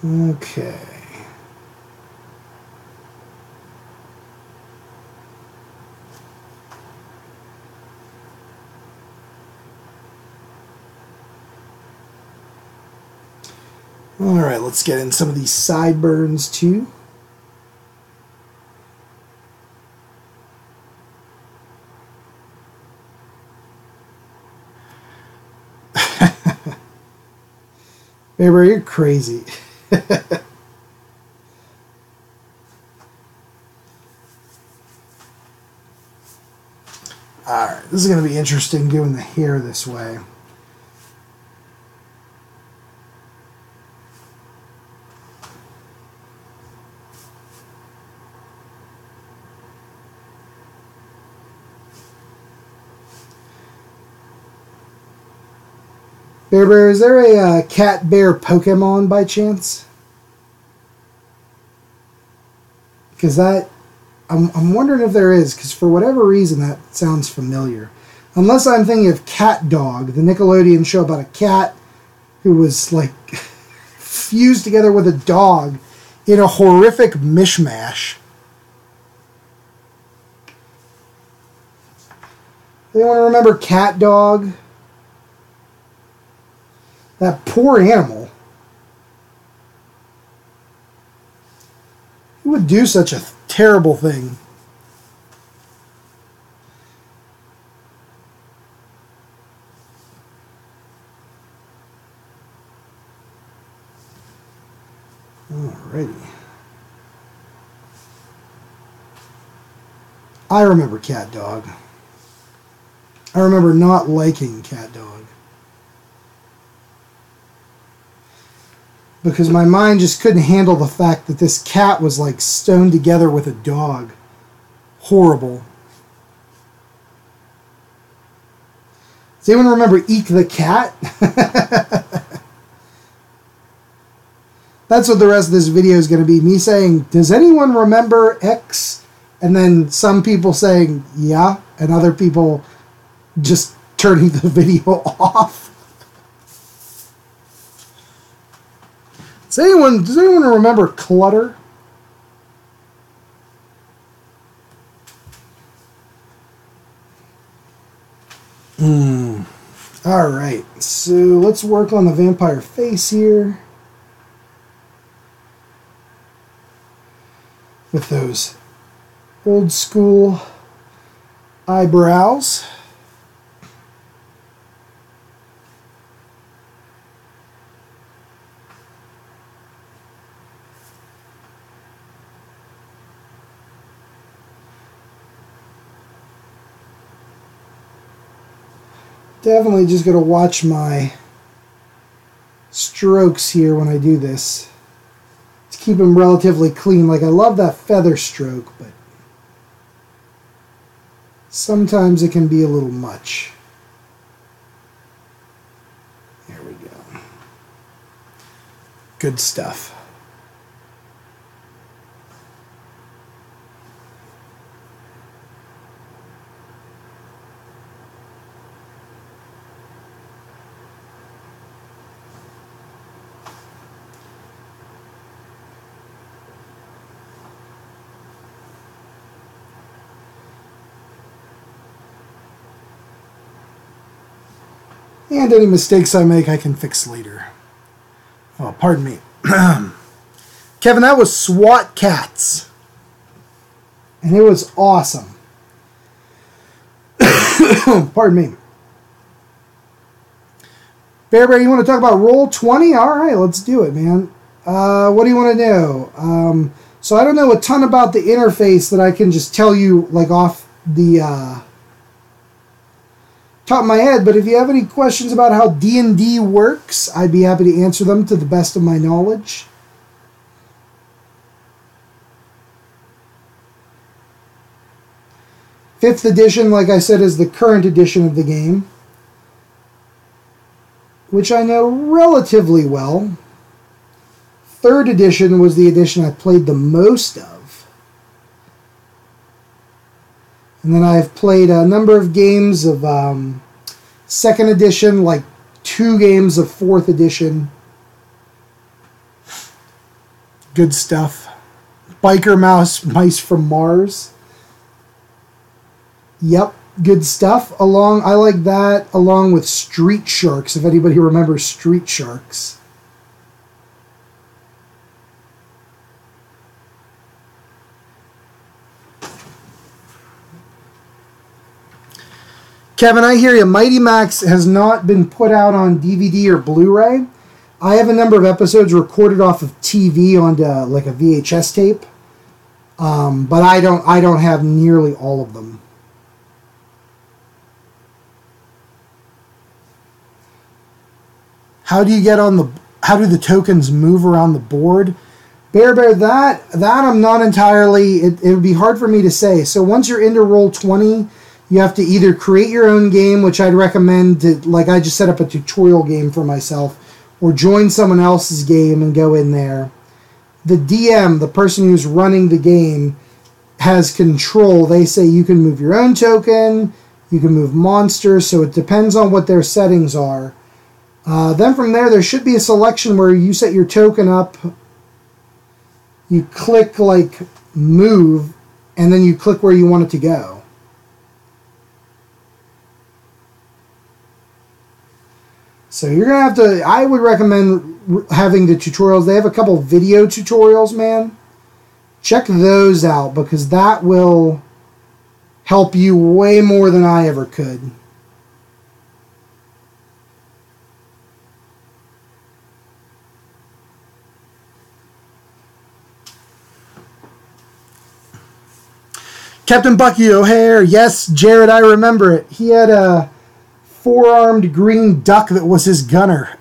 Okay. All right, let's get in some of these sideburns too. Baby, you're crazy. Alright, this is going to be interesting doing the hair this way. Bear, is there a cat bear Pokemon by chance? Because I'm wondering if there is, because for whatever reason that sounds familiar. Unless I'm thinking of Cat Dog, the Nickelodeon show about a cat who was like fused together with a dog in a horrific mishmash. Anyone remember Cat Dog? That poor animal. Who would do such a terrible thing? Alrighty. I remember Cat Dog. I remember not liking Cat Dog. Because my mind just couldn't handle the fact that this cat was like stoned together with a dog. Horrible. Does anyone remember Eek the Cat? That's what the rest of this video is going to be. Me saying, does anyone remember X? And then some people saying, yeah. And other people just turning the video off. Does anyone remember Clutter? Alright, so let's work on the vampire face here. With those old school eyebrows. Definitely just going to watch my strokes here when I do this. To keep them relatively clean. Like, I love that feather stroke, but sometimes it can be a little much. There we go. Good stuff. And any mistakes I make, I can fix later. Oh, pardon me. Kevin, that was SWAT Cats. And it was awesome. Pardon me. Bear, you want to talk about Roll20? All right, let's do it, man. What do you want to know? So I don't know a ton about the interface that I can just tell you, like, off the top of my head, but if you have any questions about how D&D works, I'd be happy to answer them to the best of my knowledge. Fifth edition, like I said, is the current edition of the game, which I know relatively well. Third edition was the edition I played the most of. And then I've played a number of games of second edition, like 2 games of fourth edition. Good stuff. Biker Mice from Mars. Yep, good stuff. I like that along with Street Sharks, if anybody remembers Street Sharks. Kevin, I hear you. Mighty Max has not been put out on DVD or Blu-ray. I have a number of episodes recorded off of TV onto like a VHS tape, but I don't have nearly all of them. How do the tokens move around the board? Bear, that I'm not entirely. It would be hard for me to say. So once you're into Roll20, you have to either create your own game, which I'd recommend to, like I just set up a tutorial game for myself, or join someone else's game and go in there. The DM, the person who's running the game, has control. They say you can move your own token, you can move monsters, so it depends on what their settings are. Then from there should be a selection where you set your token up, you click like move, and then you click where you want it to go. So you're going to have to, I would recommend having the tutorials. They have a couple video tutorials, man. Check those out because that will help you way more than I ever could. Captain Bucky O'Hare, yes, Jared, I remember it. He had a four-armed green duck that was his gunner.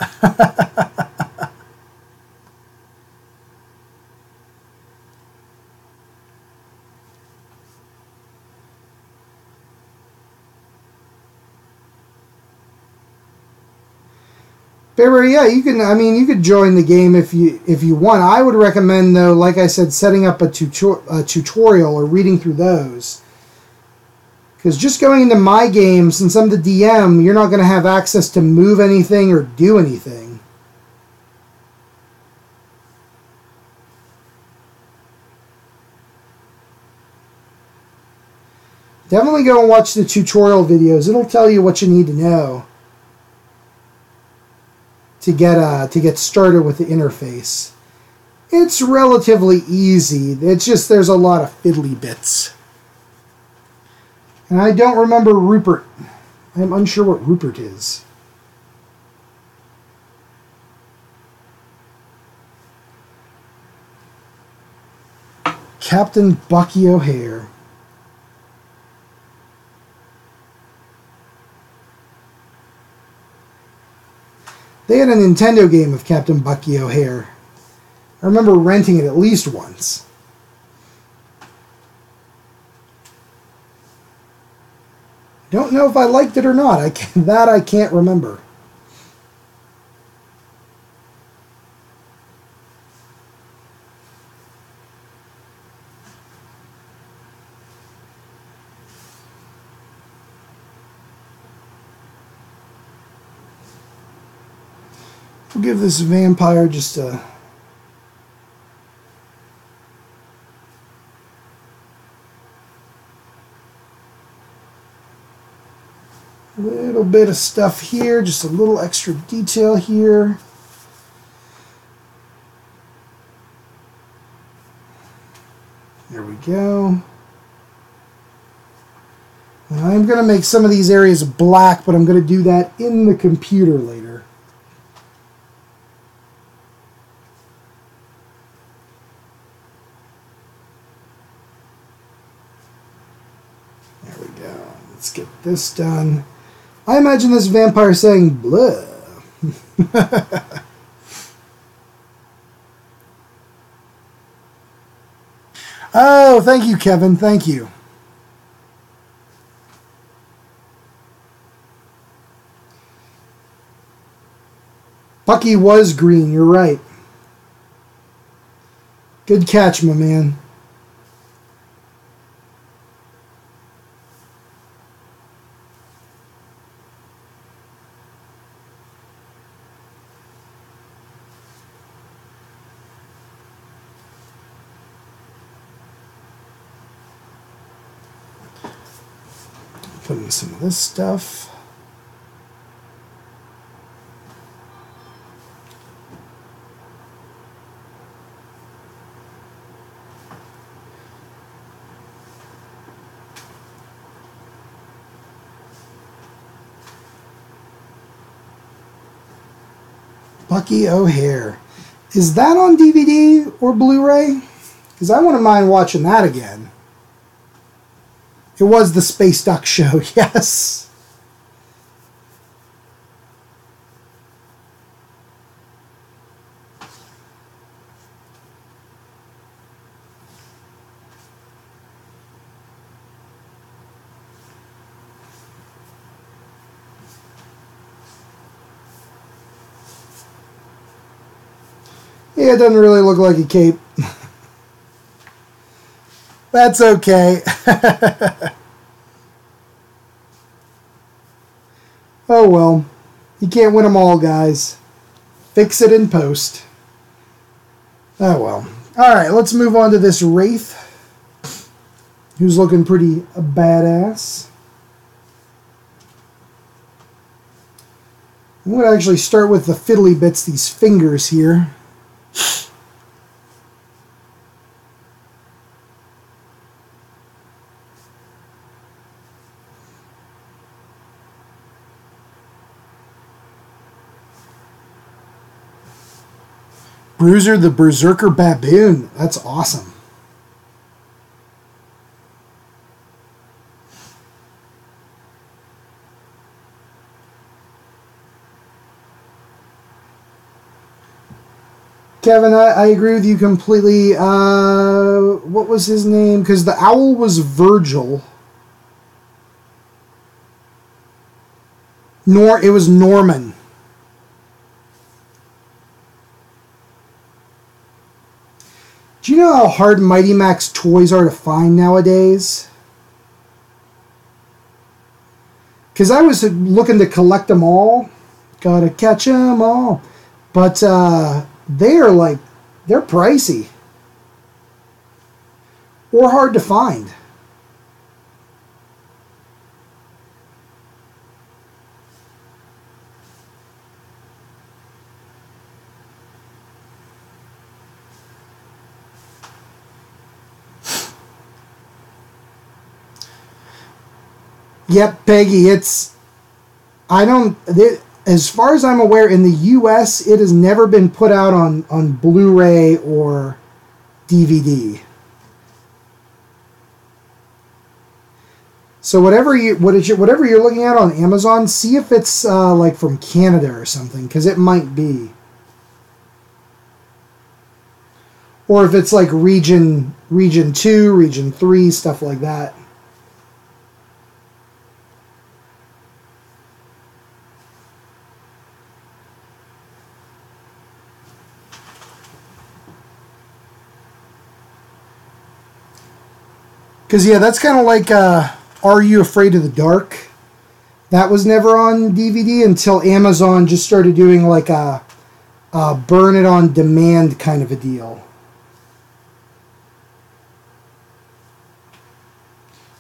Barry, yeah, you can. I mean, you could join the game if you want. I would recommend, though, like I said, setting up a tutorial or reading through those. Because just going into my game, since I'm the DM, you're not going to have access to move anything or do anything. Definitely go and watch the tutorial videos. It'll tell you what you need to know to get started with the interface. It's relatively easy. It's just there's a lot of fiddly bits. And I don't remember Rupert. I'm unsure what Rupert is. Captain Bucky O'Hare. They had a Nintendo game of Captain Bucky O'Hare. I remember renting it at least once. Don't know if I liked it or not. I can't remember. We'll give this vampire just a little bit of stuff here, just a little extra detail here. There we go. And I'm going to make some of these areas black, but I'm going to do that in the computer later. There we go. Let's get this done. I imagine this vampire saying, blah. Oh, thank you, Kevin. Thank you. Bucky was green. You're right. Good catch, my man. Put in some of this stuff. Bucky O'Hare. Is that on DVD or Blu-ray? Because I wouldn't mind watching that again. It was the Space Duck show, yes. Yeah, it doesn't really look like a cape. That's okay. Oh well. You can't win them all, guys. Fix it in post. Oh well. Alright, let's move on to this Wraith, who's looking pretty badass. I'm going to actually start with the fiddly bits, these fingers here. Bruiser the Berserker Baboon. That's awesome. Kevin, I agree with you completely. What was his name? Because the owl was Virgil. It was Norman. Do you know how hard Mighty Max toys are to find nowadays? Because I was looking to collect them all. Gotta catch them all. But they're pricey. Or hard to find. Yep, Peggy, as far as I'm aware, in the U.S., it has never been put out on Blu-ray or DVD. So whatever you're looking at on Amazon, see if it's like from Canada or something, because it might be. Or if it's like region 2, region 3, stuff like that. Because, yeah, that's kind of like Are You Afraid of the Dark? That was never on DVD until Amazon just started doing like a burn it on demand kind of a deal.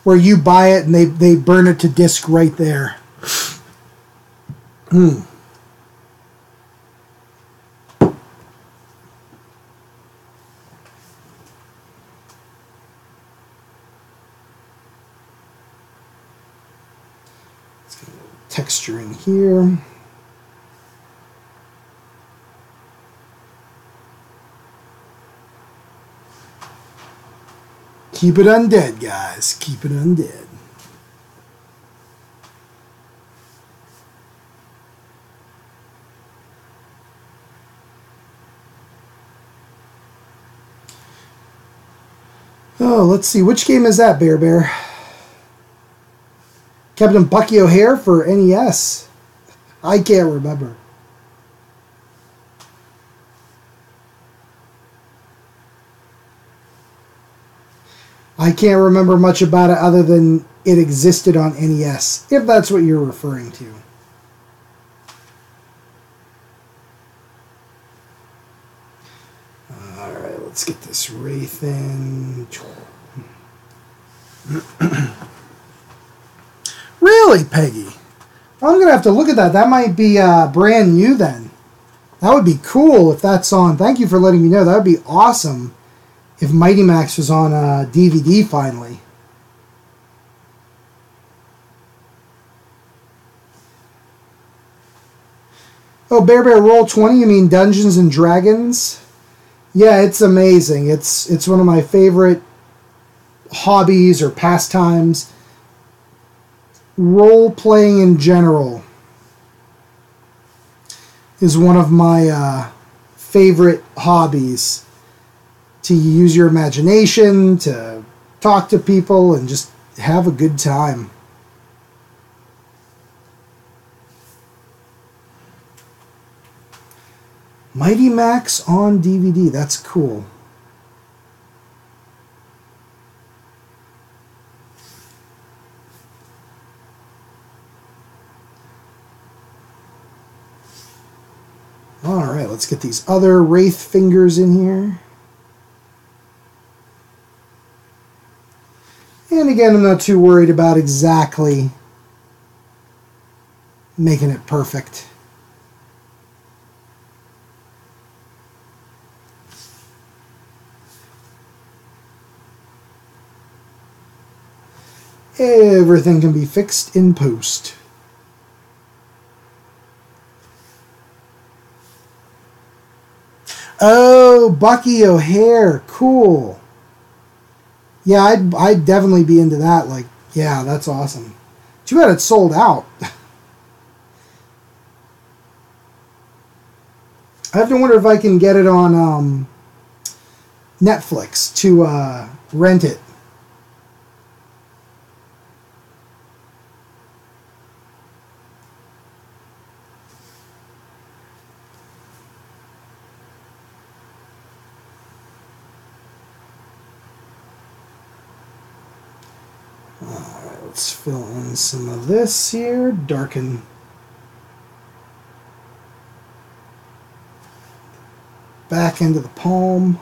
Where you buy it and they burn it to disc right there. Texture in here. Keep it undead, guys. Keep it undead. Oh, let's see. Which game is that, Bear? Captain Bucky O'Hare for NES. I can't remember. I can't remember much about it other than it existed on NES, if that's what you're referring to. Alright, let's get this Wraith in. Really, Peggy? I'm going to have to look at that. That might be brand new then. That would be cool if that's on. Thank you for letting me know. That would be awesome if Mighty Max was on DVD finally. Oh, Bear Roll20, you mean Dungeons and Dragons? Yeah, it's amazing. It's one of my favorite hobbies or pastimes. Role-playing in general is one of my favorite hobbies. To use your imagination, to talk to people, and just have a good time. Mighty Max on DVD. That's cool. Alright, let's get these other Wraith fingers in here. And again, I'm not too worried about exactly making it perfect. Everything can be fixed in post. Oh, Bucky O'Hare, cool. Yeah, I'd definitely be into that. Like, yeah, that's awesome. Too bad it's sold out. I have to wonder if I can get it on Netflix to rent it. Alright, let's fill in some of this here. Darken back into the palm.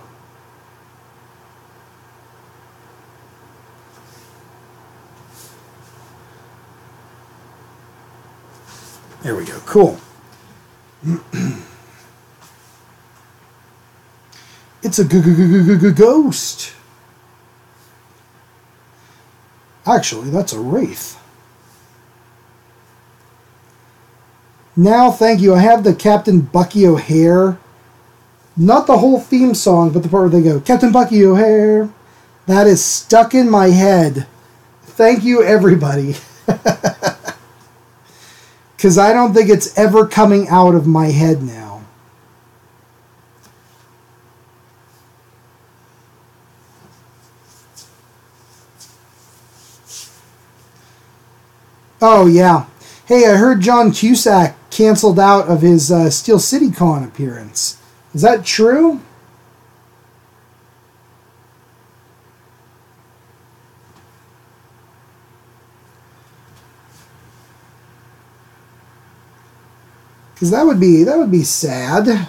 There we go. Cool. It's a ghost. Actually, that's a wraith. Now, thank you. I have the Captain Bucky O'Hare. Not the whole theme song, but the part where they go, Captain Bucky O'Hare. That is stuck in my head. Thank you, everybody. Because I don't think it's ever coming out of my head now. Oh, yeah. Hey, I heard John Cusack canceled out of his Steel City Con appearance. Is that true? Because that would be sad.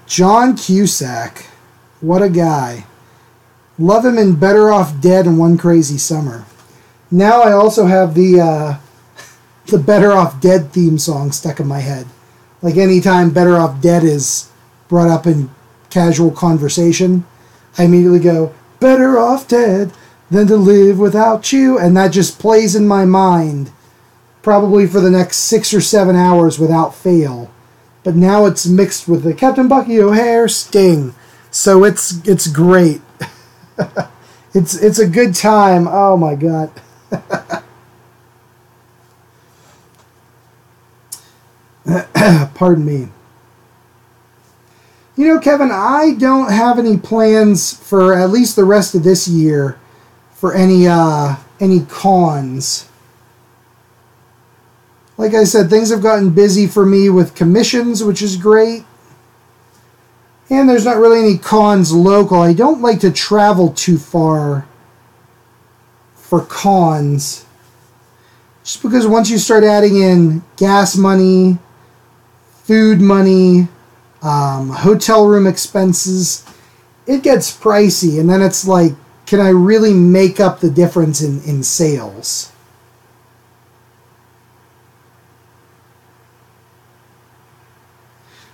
John Cusack. What a guy. Love him in Better Off Dead and One Crazy Summer. Now I also have the Better Off Dead theme song stuck in my head. Like anytime Better Off Dead is brought up in casual conversation, I immediately go, better off dead than to live without you. And that just plays in my mind probably for the next 6 or 7 hours without fail. But now it's mixed with the Captain Bucky O'Hare sting. So it's great. It's a good time. Oh my god. Pardon me. You know, Kevin, I don't have any plans for at least the rest of this year for any cons. Like I said, things have gotten busy for me with commissions, which is great. And there's not really any cons local. I don't like to travel too far for cons. Just because once you start adding in gas money, food money, hotel room expenses, it gets pricey. And then it's like, can I really make up the difference in sales?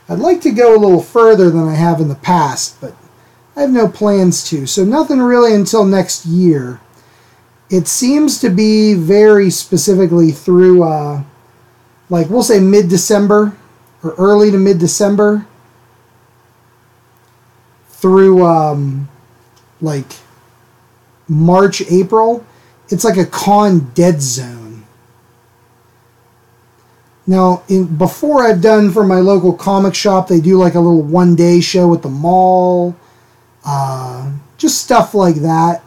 I'd like to go a little further than I have in the past, but I have no plans to. So nothing really until next year. It seems to be very specifically through, like we'll say mid-December or early to mid-December through like March, April. It's like a con dead zone. Now, before I've done for my local comic shop, they do like a little one-day show at the mall. Just stuff like that.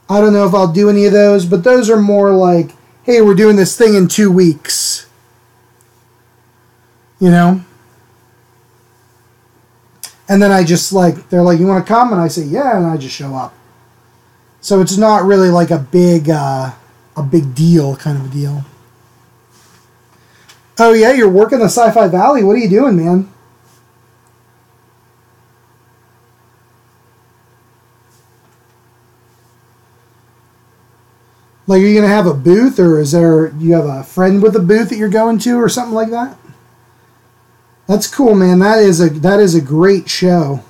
I don't know if I'll do any of those, but those are more like, hey, we're doing this thing in 2 weeks. You know? And then I just like, they're like, you want to come? And I say, yeah, and I just show up. So it's not really like a big deal kind of a deal. Oh yeah, you're working the Sci-Fi Valley. What are you doing, man? Like, are you gonna have a booth, or you have a friend with a booth that you're going to, or something like that? That's cool, man. That is a great show.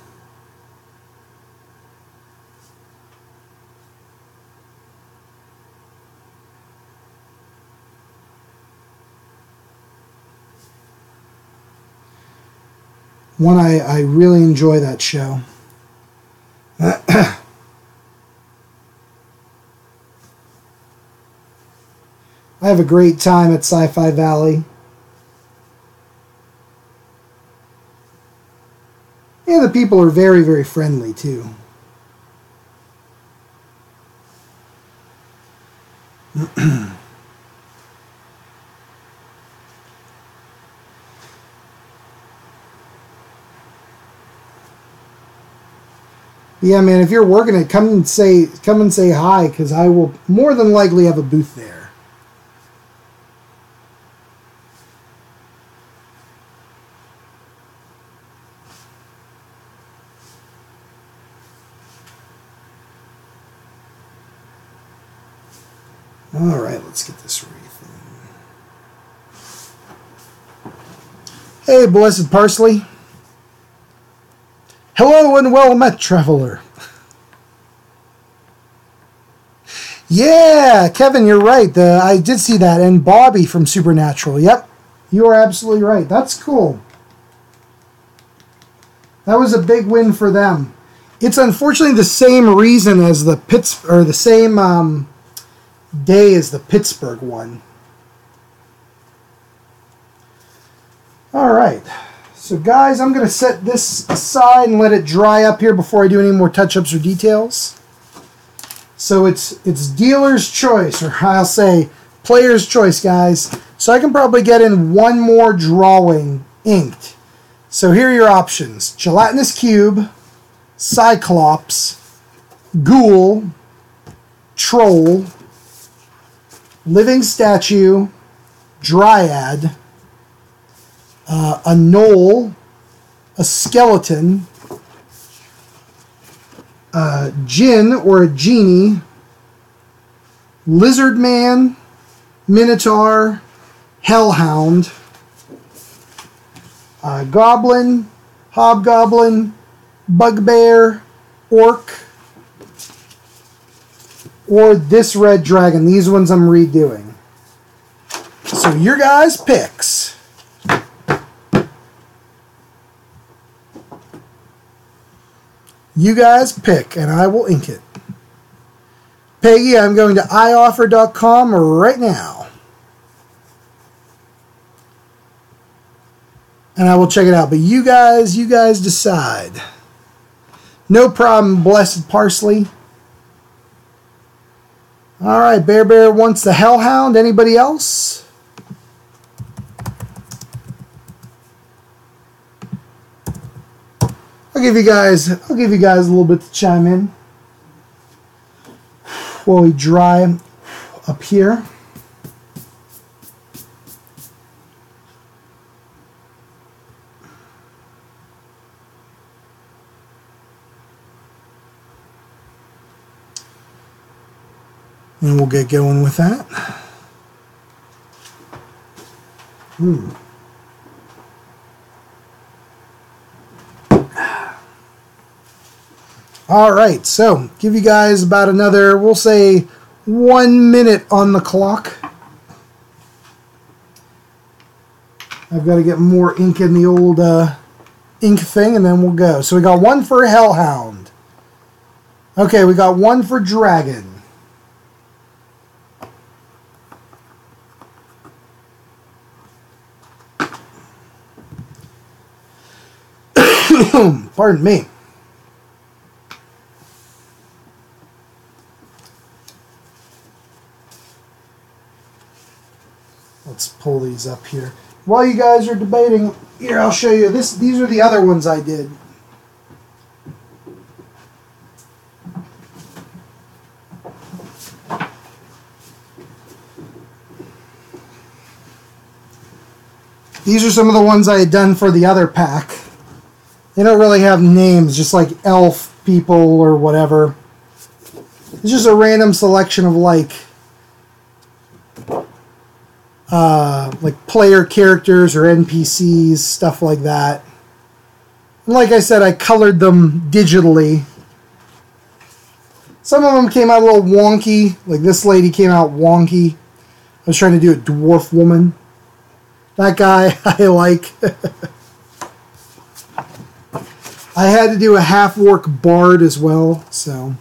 One I really enjoy that show. I have a great time at Sci-Fi Valley. And the people are very, very friendly, too. Yeah, man, if you're working it, come and say hi, because I will more than likely have a booth there. All right, let's get this wreath in. Hey, blessed parsley. Hello and well met, traveler. Yeah, Kevin, you're right. I did see that. And Bobby from Supernatural. Yep, you are absolutely right. That's cool. That was a big win for them. It's unfortunately the same reason as the same day as the Pittsburgh one. All right. So guys, I'm going to set this aside and let it dry up here before I do any more touch-ups or details. So it's dealer's choice, or I'll say player's choice, guys. So I can probably get in one more drawing inked. So here are your options. Gelatinous Cube, Cyclops, Ghoul, Troll, Living Statue, Dryad, a Knoll, a Skeleton, a Djinn or a Genie, Lizard Man, Minotaur, Hellhound, Goblin, Hobgoblin, Bugbear, Orc, or this Red Dragon. These ones I'm redoing. So your guys' picks. You guys pick, and I will ink it. Peggy, I'm going to ioffer.com right now. And I will check it out. But you guys decide. No problem, blessed parsley. All right, Bear wants the Hellhound. Anybody else? I'll give you guys a little bit to chime in while we dry up here. And we'll get going with that. All right, so give you guys about another, we'll say 1 minute on the clock. I've got to get more ink in the old ink thing, and then we'll go. So we got one for Hellhound. Okay, we got one for Dragon. Pardon me. Let's pull these up here. While you guys are debating, here, I'll show you. These are the other ones I did. These are some of the ones I had done for the other pack. They don't really have names, just like elf people or whatever. It's just a random selection of like player characters or NPCs, stuff like that. And like I said, I colored them digitally. Some of them came out a little wonky, like this lady came out wonky. I was trying to do a dwarf woman. That guy I like. I had to do a half-orc bard as well, so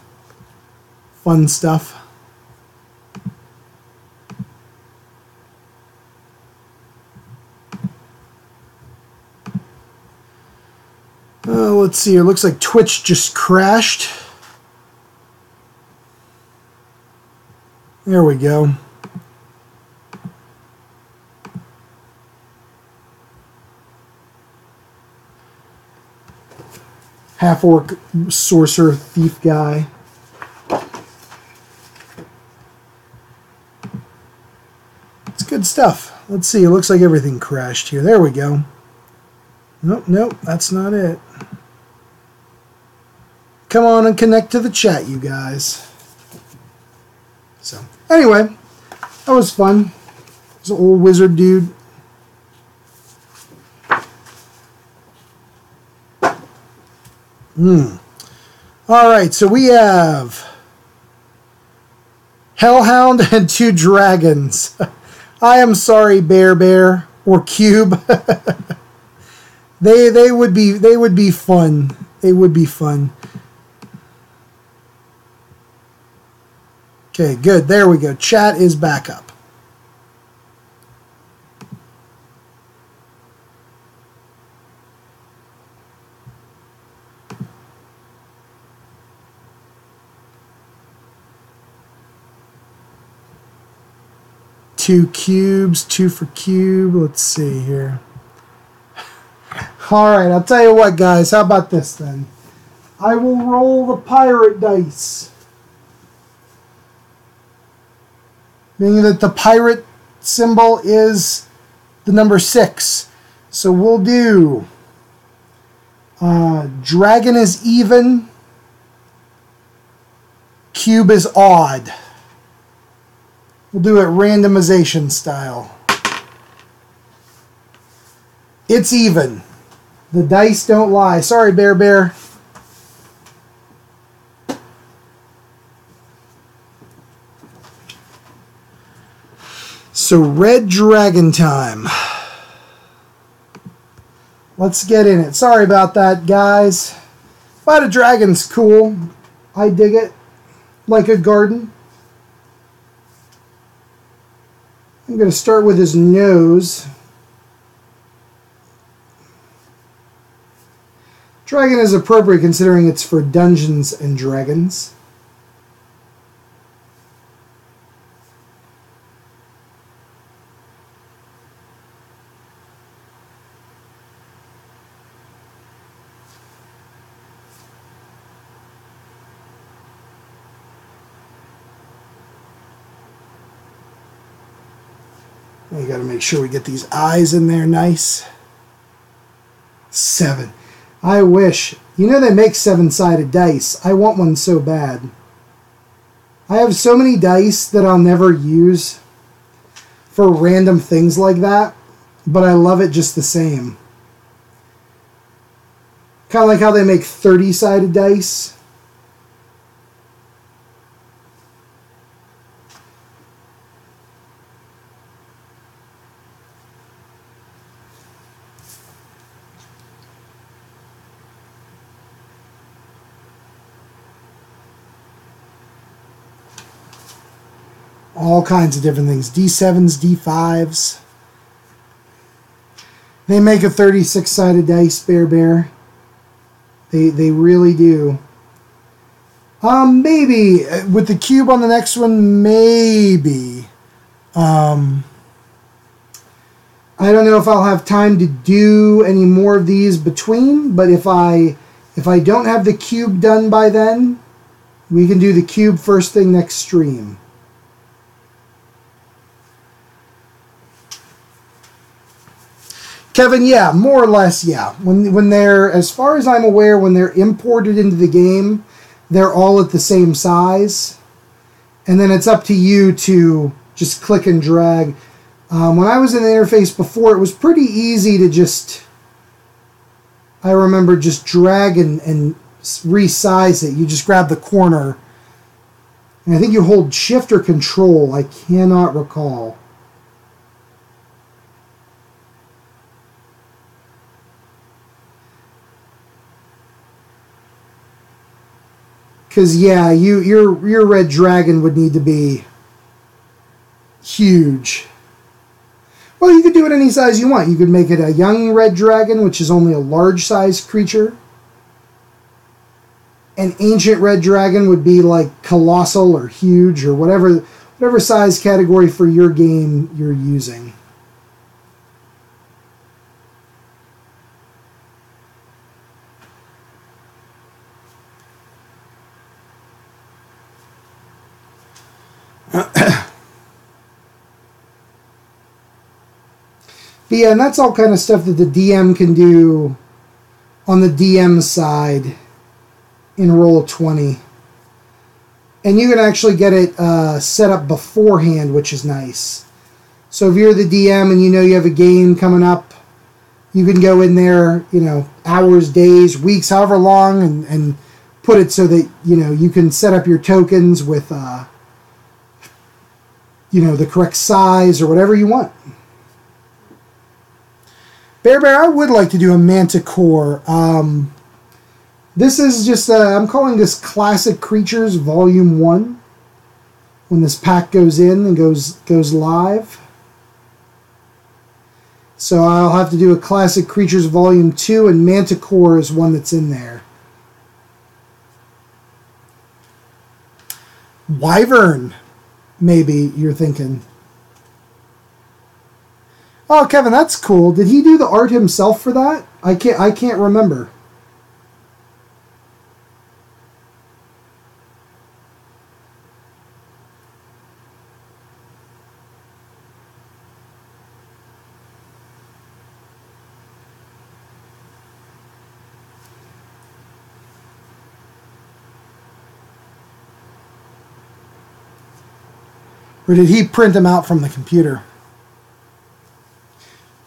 fun stuff. Let's see, it looks like Twitch just crashed. There we go. Half-orc sorcerer thief guy. It's good stuff. Let's see, it looks like everything crashed here. There we go. Nope, that's not it. Come on and connect to the chat, you guys. So, anyway, that was fun. This old wizard dude. Alright, so we have Hellhound and 2 dragons. I am sorry, Bear or Cube. They would be fun. They would be fun. Okay, good. There we go. Chat is back up. Two cubes, 2 for cube. Let's see here. All right, I'll tell you what, guys. How about this then? I will roll the pirate dice. Meaning that the pirate symbol is the number 6. So we'll do dragon is even, cube is odd. We'll do it randomization style. It's even. The dice don't lie. Sorry, Bear. So, red dragon time. Let's get in it. Sorry about that, guys. But a dragon's cool. I dig it. Like a garden. I'm going to start with his nose. Dragon is appropriate considering it's for Dungeons and Dragons. You got to make sure we get these eyes in there nice. 7. I wish. You know they make 7-sided dice. I want one so bad. I have so many dice that I'll never use for random things like that, but I love it just the same. Kind of like how they make 30-sided dice. All kinds of different things. D7s, D5s. They make a 36-sided dice, Bear. They really do. Maybe. With the cube on the next one, maybe. I don't know if I'll have time to do any more of these between, but if I don't have the cube done by then, we can do the cube first thing next stream. Kevin, yeah, more or less, yeah. When they're, as far as I'm aware, when they're imported into the game, they're all at the same size. And then it's up to you to just click and drag. When I was in the interface before, it was pretty easy to just, I remember just drag and resize it. You just grab the corner. And I think you hold Shift or Control. I cannot recall. Because, yeah, your red dragon would need to be huge. Well, you could do it any size you want. You could make it a young red dragon, which is only a large-sized creature. An ancient red dragon would be like colossal or huge or whatever size category for your game you're using. But yeah, and that's all kind of stuff that the DM can do on the DM side in Roll20. And you can actually get it set up beforehand, which is nice. So if you're the DM and you know you have a game coming up, you can go in there, hours, days, weeks, however long, and put it so that, you can set up your tokens with, the correct size or whatever you want. Bear, I would like to do a Manticore. This is just, I'm calling this Classic Creatures Volume 1. When this pack goes in and goes live. So I'll have to do a Classic Creatures Volume 2, and Manticore is one that's in there. Wyvern, maybe you're thinking. Oh, Kevin, that's cool. Did he do the art himself for that? I can't remember. Or did he print them out from the computer?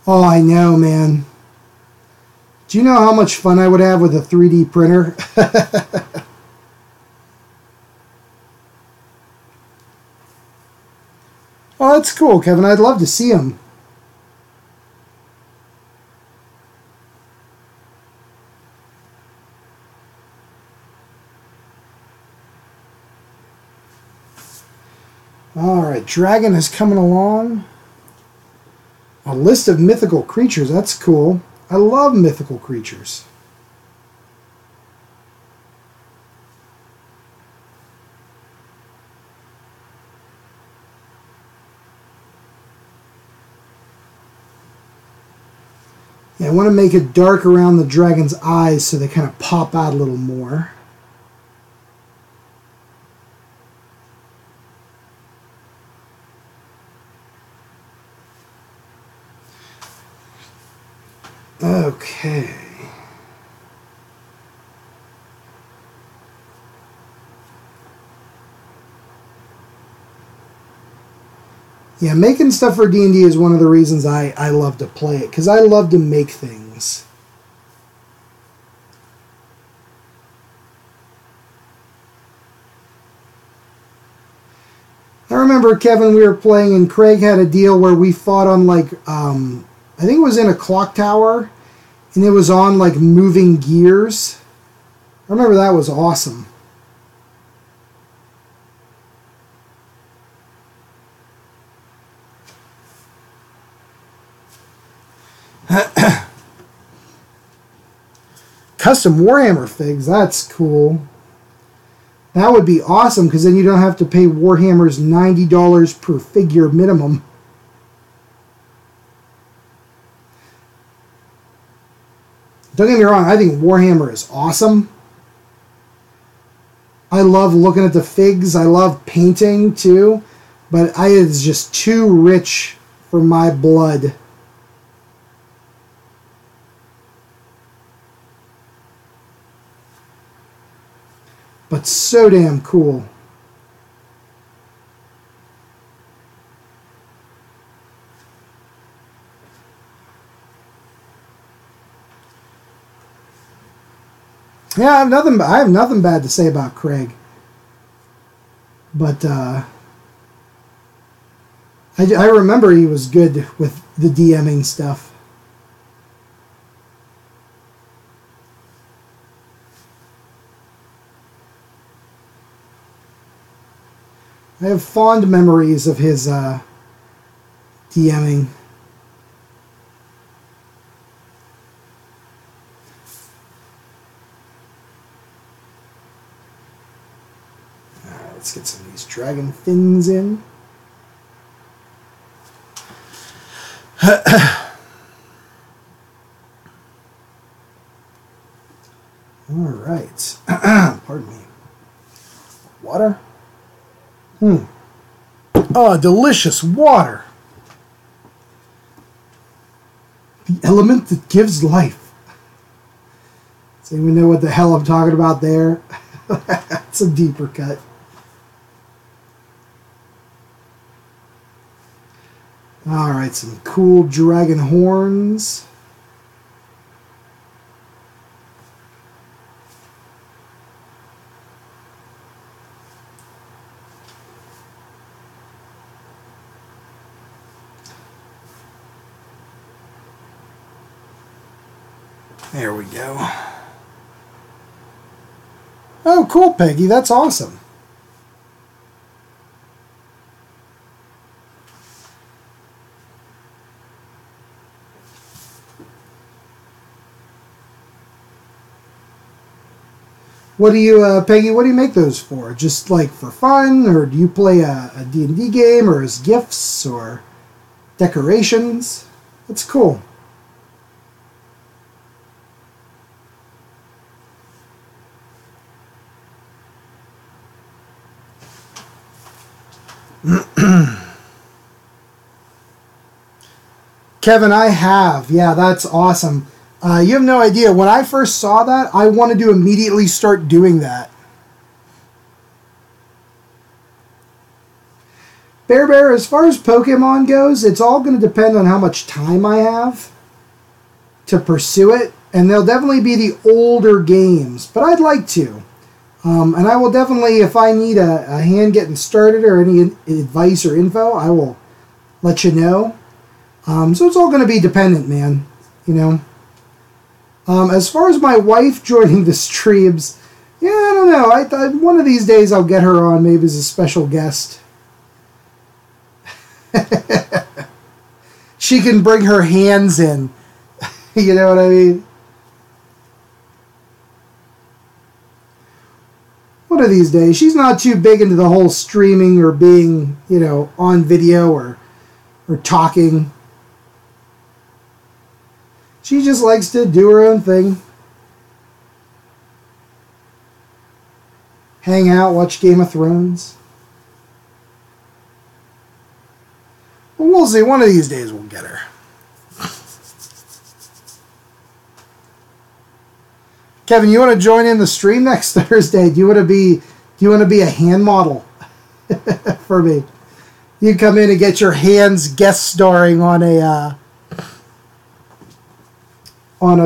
Oh, I know, man. Do you know how much fun I would have with a 3D printer? Oh, that's cool, Kevin. I'd love to see them. Alright, Dragon is coming along. A list of mythical creatures. That's cool. I love mythical creatures. Yeah, I want to make it dark around the dragon's eyes so they kind of pop out a little more. Okay. Yeah, making stuff for D&D is one of the reasons I love to play it, because I love to make things. I remember, Kevin, we were playing and Craig had a deal where we fought on I think it was in a clock tower, and it was on moving gears. I remember that was awesome. Custom Warhammer figs, that's cool. That would be awesome, because then you don't have to pay Warhammer's $90 per figure minimum. Don't get me wrong, I think Warhammer is awesome. I love looking at the figs. I love painting too, but it's just too rich for my blood. But so damn cool. Yeah, I have nothing bad to say about Craig. But I remember he was good with the DMing stuff. I have fond memories of his DMing. Let's get some of these dragon fins in. All right. Pardon me. Water. Oh, delicious water. The element that gives life. Does anyone know what the hell I'm talking about there? That's a deeper cut. Alright, some cool dragon horns. There we go. Oh, cool, Peggy. That's awesome. What do you, Peggy, what do you make those for? Just like for fun? Or do you play a D&D game? Or as gifts? Or decorations? That's cool. Kevin, I have. Yeah, that's awesome. You have no idea. When I first saw that, I wanted to immediately start doing that. Bear, as far as Pokemon goes, it's all going to depend on how much time I have to pursue it. And they'll definitely be the older games. But I'd like to. And I will definitely, if I need a hand getting started or any advice or info, I will let you know. So it's all going to be dependent, man. You know. As far as my wife joining the streams, yeah, I don't know. I thought one of these days I'll get her on, maybe as a special guest. She can bring her hands in. You know what I mean? One of these days. She's not too big into the whole streaming or being, you know, on video or talking. She just likes to do her own thing. Hang out, watch Game of Thrones. But we'll see. One of these days we'll get her. Kevin, you want to join in the stream next Thursday? Do you want to be a hand model for me? You come in and get your hands guest starring on a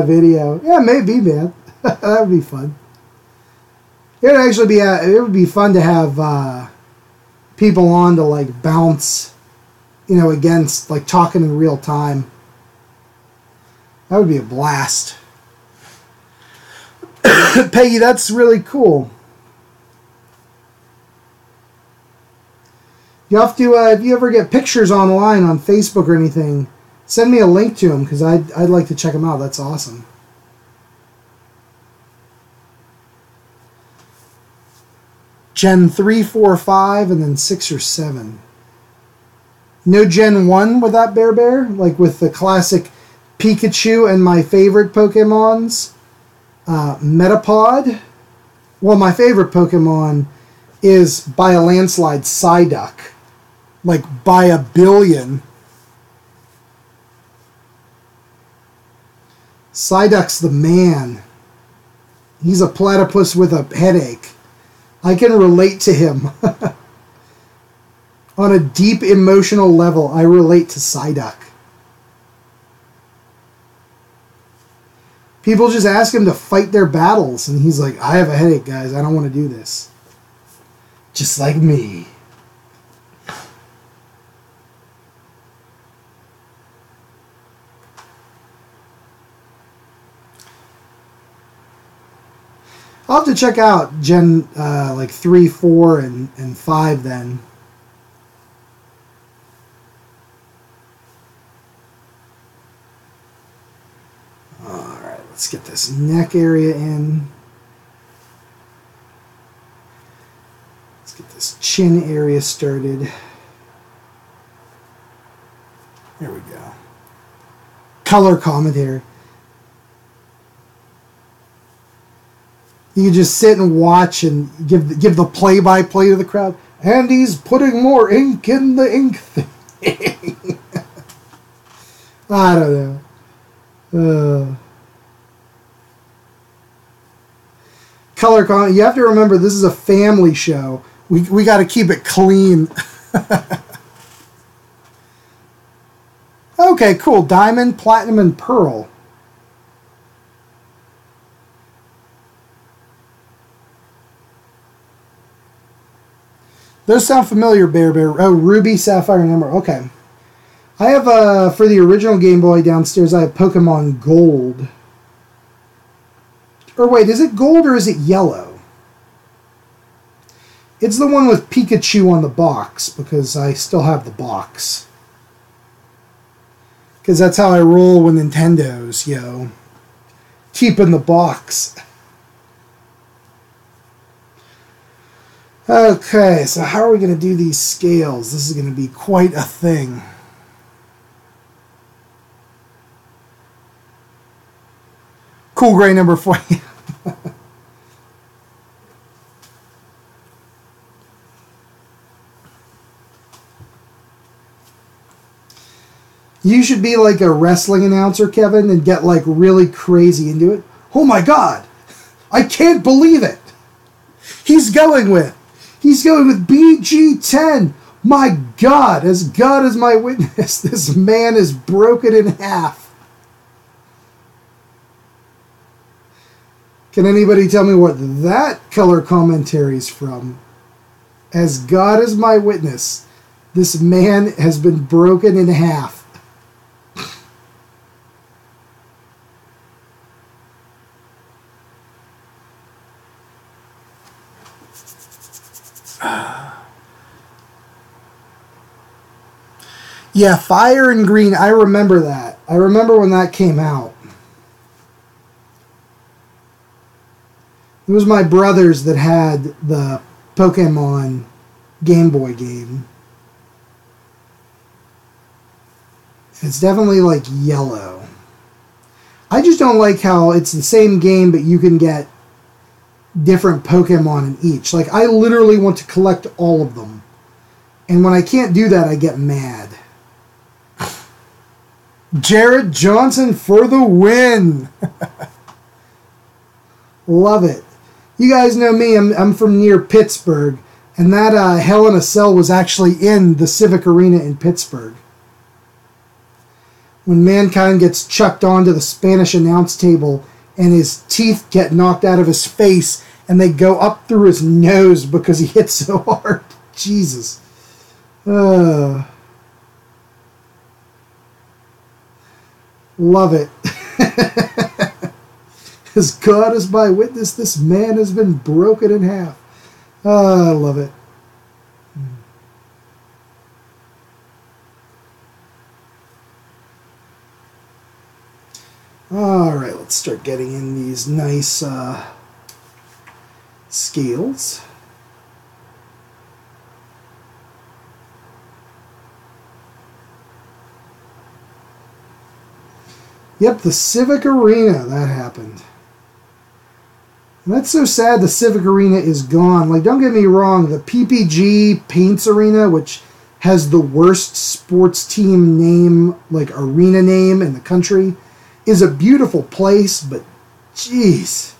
video. Yeah, maybe, man. That would be fun. It would actually be it would be fun to have people on to like bounce, you know, against like talking in real time. That would be a blast. Peggy, that's really cool. You have to if you ever get pictures online on Facebook or anything, Send me a link to him because I'd like to check him out. That's awesome. Gen 3, 4, 5, and then 6 or 7. No Gen 1 with that Bear, like with the classic Pikachu and my favorite Pokemons. Metapod. Well, my favorite Pokemon is by a landslide Psyduck. Like by a billion. Psyduck's the man. He's a platypus with a headache. I can relate to him. On a deep emotional level, I relate to Psyduck. People just ask him to fight their battles, and he's like, I have a headache, guys. I don't want to do this. Just like me. I'll have to check out Gen like 3, 4, and 5 then. Alright, let's get this neck area in. Let's get this chin area started. There we go. Color commentary. You can just sit and watch and give the play-by-play to the crowd. And he's putting more ink in the ink thing. I don't know. Color comment. You have to remember this is a family show. We got to keep it clean. Okay, cool. Diamond, platinum, and pearl. Those sound familiar, Bear. Oh, Ruby, Sapphire, and Emerald. Okay. I have, for the original Game Boy downstairs, I have Pokemon Gold. Or wait, is it gold or is it yellow? It's the one with Pikachu on the box, because I still have the box. Because that's how I roll with Nintendos, yo. Keeping the box. Okay, so how are we going to do these scales? This is going to be quite a thing. Cool gray number 4. You should be like a wrestling announcer, Kevin, and get like really crazy into it. Oh my God! I can't believe it! He's going with BG10. My God, as God is my witness, this man is broken in half. Can anybody tell me what that color commentary is from? As God is my witness, this man has been broken in half. Yeah, Fire and Green, I remember that. I remember when that came out. It was my brothers that had the Pokemon Game Boy game. It's definitely like yellow. I just don't like how it's the same game, but you can get different Pokemon in each. Like, I literally want to collect all of them. And when I can't do that, I get mad. Jared Johnson for the win. Love it. You guys know me. I'm from near Pittsburgh. And that Hell in a Cell was actually in the Civic Arena in Pittsburgh. When Mankind gets chucked onto the Spanish announce table and his teeth get knocked out of his face and they go up through his nose because he hit so hard. Jesus. Love it. As God is my witness, this man has been broken in half. I love it. All right, let's start getting in these nice scales. Yep, the Civic Arena, that happened. And that's so sad the Civic Arena is gone. Like, don't get me wrong, the PPG Paints Arena, which has the worst sports team name, like arena name in the country, is a beautiful place, but jeez.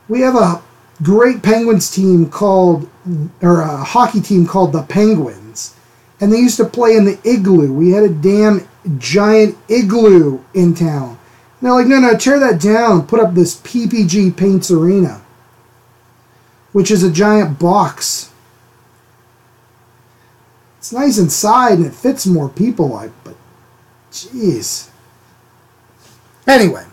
We have a great Penguins team called, or a hockey team called the Penguins, and they used to play in the Igloo. We had a damn giant igloo in town. And they're like, no, tear that down, put up this PPG Paints Arena, which is a giant box. It's nice inside and it fits more people, like, but jeez. Anyway.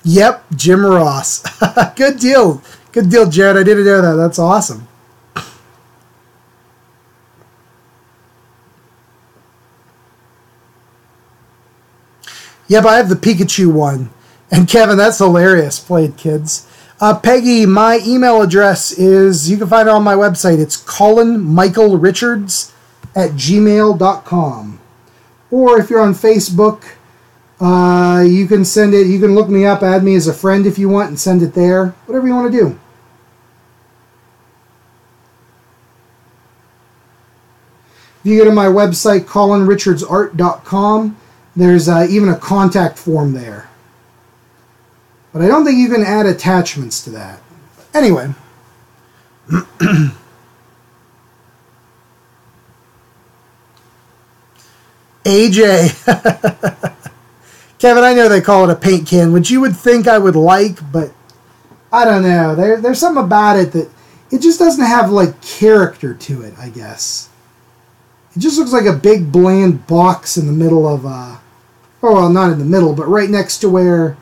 Yep, Jim Ross. Good deal. Good deal, Jared. I didn't know that. That's awesome. Yep, I have the Pikachu one. And Kevin, that's hilarious. Play it, kids. Peggy, my email address is, you can find it on my website. It's colinmichaelrichards@gmail.com. Or if you're on Facebook, you can send it. You can look me up, add me as a friend if you want, and send it there. Whatever you want to do. If you go to my website, colinrichardsart.com, there's even a contact form there. But I don't think you can add attachments to that. Anyway. AJ. Kevin, I know they call it a paint can, which you would think I would like, but I don't know. There's something about it that it just doesn't have, like, character to it, I guess. It just looks like a big, bland box in the middle of, oh, well, not in the middle, but right next to where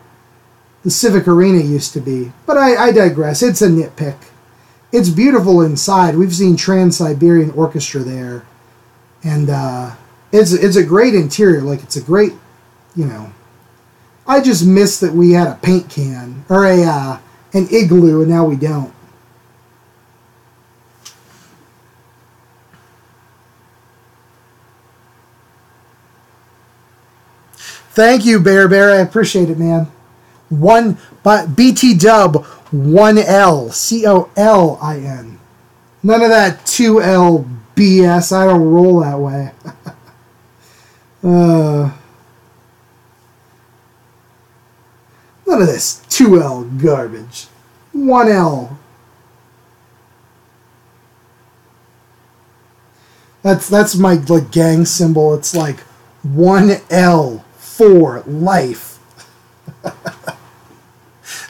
the Civic Arena used to be. But I digress. It's a nitpick. It's beautiful inside. We've seen Trans-Siberian Orchestra there. And it's a great interior. Like, it's a great, you know. I just miss that we had a paint can, or an igloo, and now we don't. Thank you, Bear. I appreciate it, man. BT Dub 1L COLIN. None of that 2L BS. I don't roll that way. None of this 2L garbage. 1L. That's my, like, gang symbol. It's like 1L for life.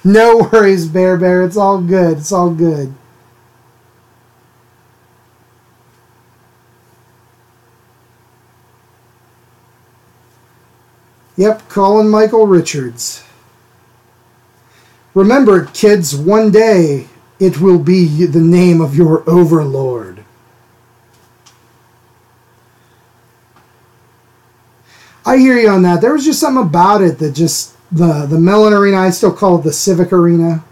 No worries, Bear. It's all good. It's all good. Yep, Colin Michael Richards. Remember, kids, one day it will be the name of your overlord. I hear you on that. There was just something about it that just, the Mellon Arena, I still call it the Civic Arena.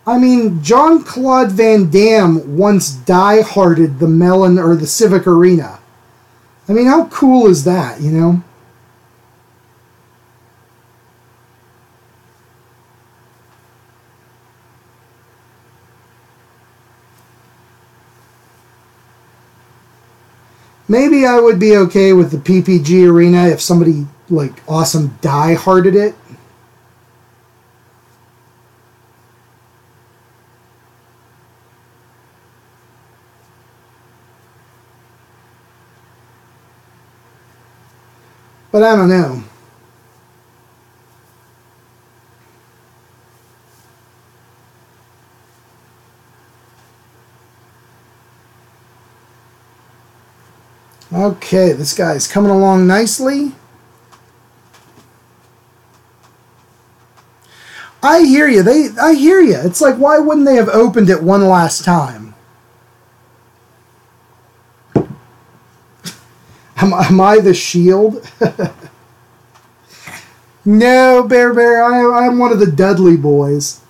I mean, Jean-Claude Van Damme once die-harded the Mellon or the Civic Arena. I mean, how cool is that, you know? Maybe I would be okay with the PPG Arena if somebody, like, awesome die-harded it. But I don't know. Okay, this guy's coming along nicely. I hear you. I hear you. It's like, why wouldn't they have opened it one last time? Am I the Shield? No, Bear. I'm one of the Dudley boys.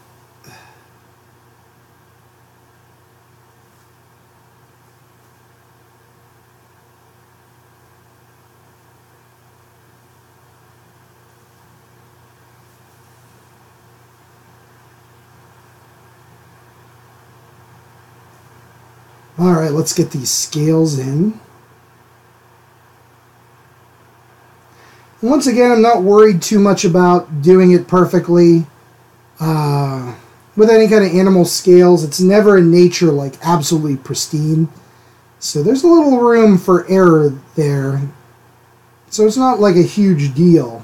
All right, let's get these scales in. Once again, I'm not worried too much about doing it perfectly. With any kind of animal scales, it's never in nature like absolutely pristine. So there's a little room for error there. So it's not like a huge deal.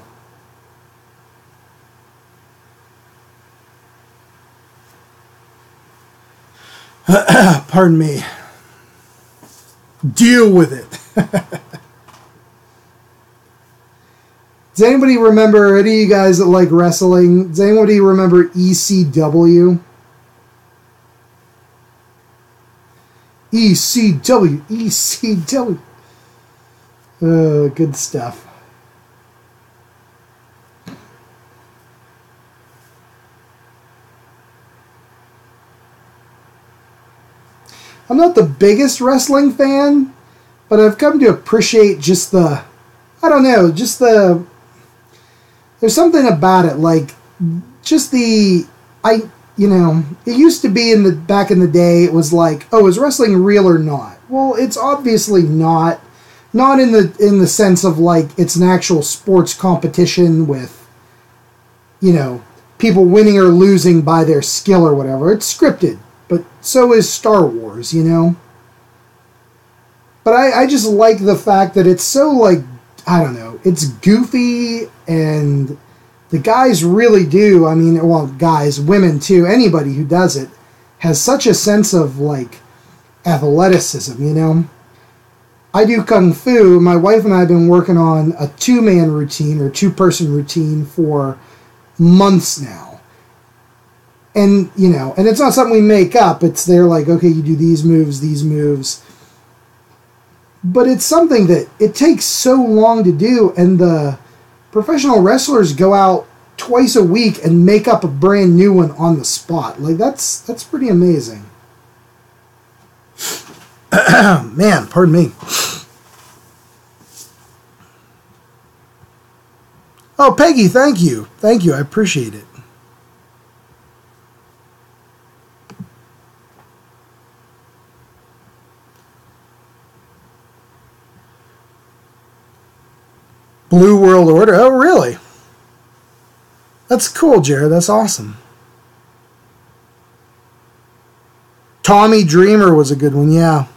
Pardon me. Deal with it. Does anybody remember, any of you guys that like wrestling, does anybody remember ECW? ECW. Oh, good stuff. I'm not the biggest wrestling fan, but I've come to appreciate just the, I don't know, just the, there's something about it, like, just the, you know, it used to be back in the day, it was like, oh, is wrestling real or not? Well, it's obviously not. Not in the sense of, like, it's an actual sports competition with, you know, people winning or losing by their skill or whatever. It's scripted, but so is Star Wars, you know? But I just like the fact that it's so, like, I don't know, it's goofy, and the guys really do, I mean, well, guys, women too, anybody who does it has such a sense of, like, athleticism, you know? I do Kung Fu. My wife and I have been working on a two-man routine or two-person routine for months now. And, you know, and it's not something we make up. It's they're like, okay, you do these moves. But it's something that it takes so long to do, and the professional wrestlers go out twice a week and make up a brand new one on the spot. Like, that's pretty amazing. Man, pardon me. Oh, Peggy, thank you. Thank you, I appreciate it. Blue World Order. Oh, really? That's cool, Jared. That's awesome. Tommy Dreamer was a good one, yeah.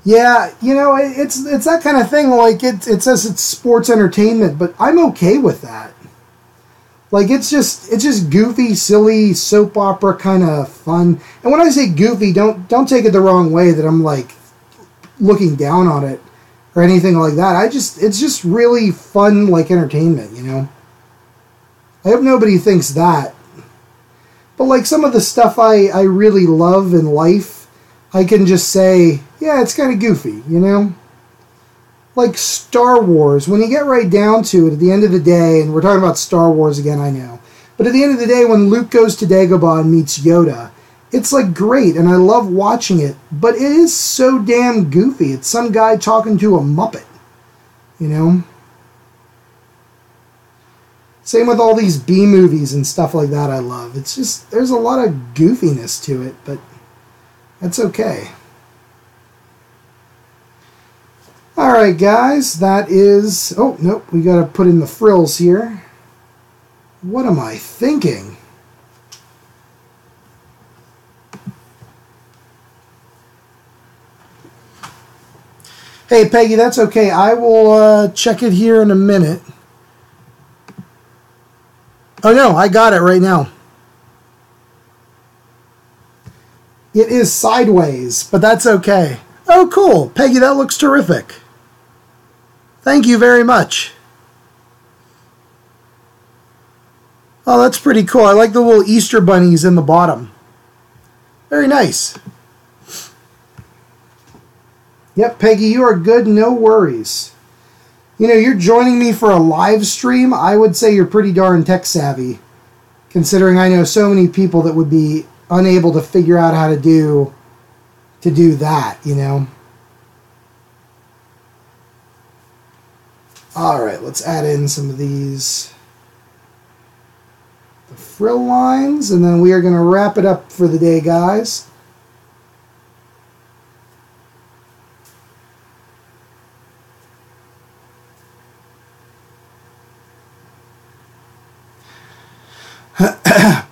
Yeah, you know, it's that kind of thing. Like, it says it's sports entertainment, but I'm okay with that. Like, it's just goofy, silly, soap opera kind of fun. And when I say goofy, don't take it the wrong way that I'm, like, looking down on it or anything like that. It's just really fun, like, entertainment, you know? I hope nobody thinks that. But, like, some of the stuff I really love in life, I can just say, yeah, it's kind of goofy, you know? Like Star Wars, when you get right down to it, at the end of the day, and we're talking about Star Wars again, I know, but at the end of the day, when Luke goes to Dagobah and meets Yoda, it's, like, great, and I love watching it, but it is so damn goofy. It's some guy talking to a Muppet, you know? Same with all these B movies and stuff like that I love. It's just, there's a lot of goofiness to it, but that's okay. Alright, guys, that is... Oh, nope, we gotta put in the frills here. What am I thinking? Hey, Peggy, that's okay. I will check it here in a minute. Oh, no, I got it right now. It is sideways, but that's okay. Oh, cool. Peggy, that looks terrific. Thank you very much. Oh, that's pretty cool. I like the little Easter bunnies in the bottom. Very nice. Yep, Peggy, you are good. No worries. You know, you're joining me for a live stream. I would say you're pretty darn tech savvy, considering I know so many people that would be unable to figure out how to do that, you know. All right, let's add in some of these the frill lines, and then we are going to wrap it up for the day, guys.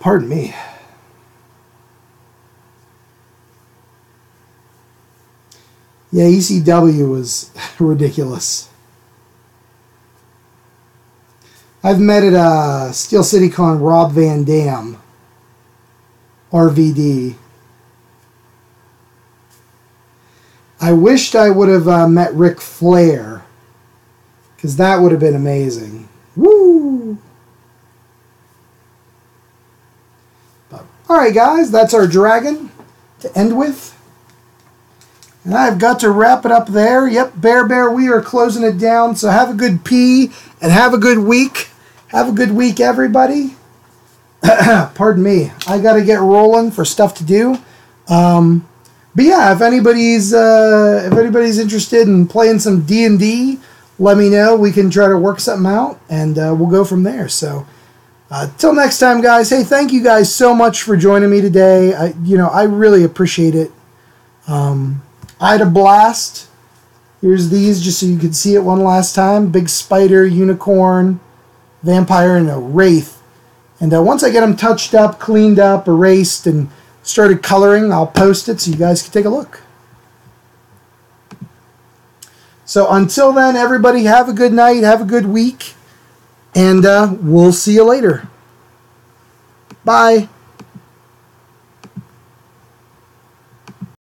Pardon me. Yeah, ECW was ridiculous. I've met at Steel City Con Rob Van Dam, RVD. I wished I would have met Ric Flair, because that would have been amazing. Woo! Alright guys, that's our dragon to end with. And I've got to wrap it up there. Yep, Bear, we are closing it down. So have a good pee and have a good week. Have a good week, everybody. Pardon me. I got to get rolling for stuff to do. But yeah, if anybody's interested in playing some D&D, let me know. We can try to work something out, and we'll go from there. So till next time, guys. Hey, thank you guys so much for joining me today. I really appreciate it. I had a blast. Here's these just so you can see it one last time. Big spider, unicorn, vampire, and a wraith. And once I get them touched up, cleaned up, erased, and started coloring, I'll post it so you guys can take a look. So until then, everybody, have a good night, have a good week, and we'll see you later. Bye.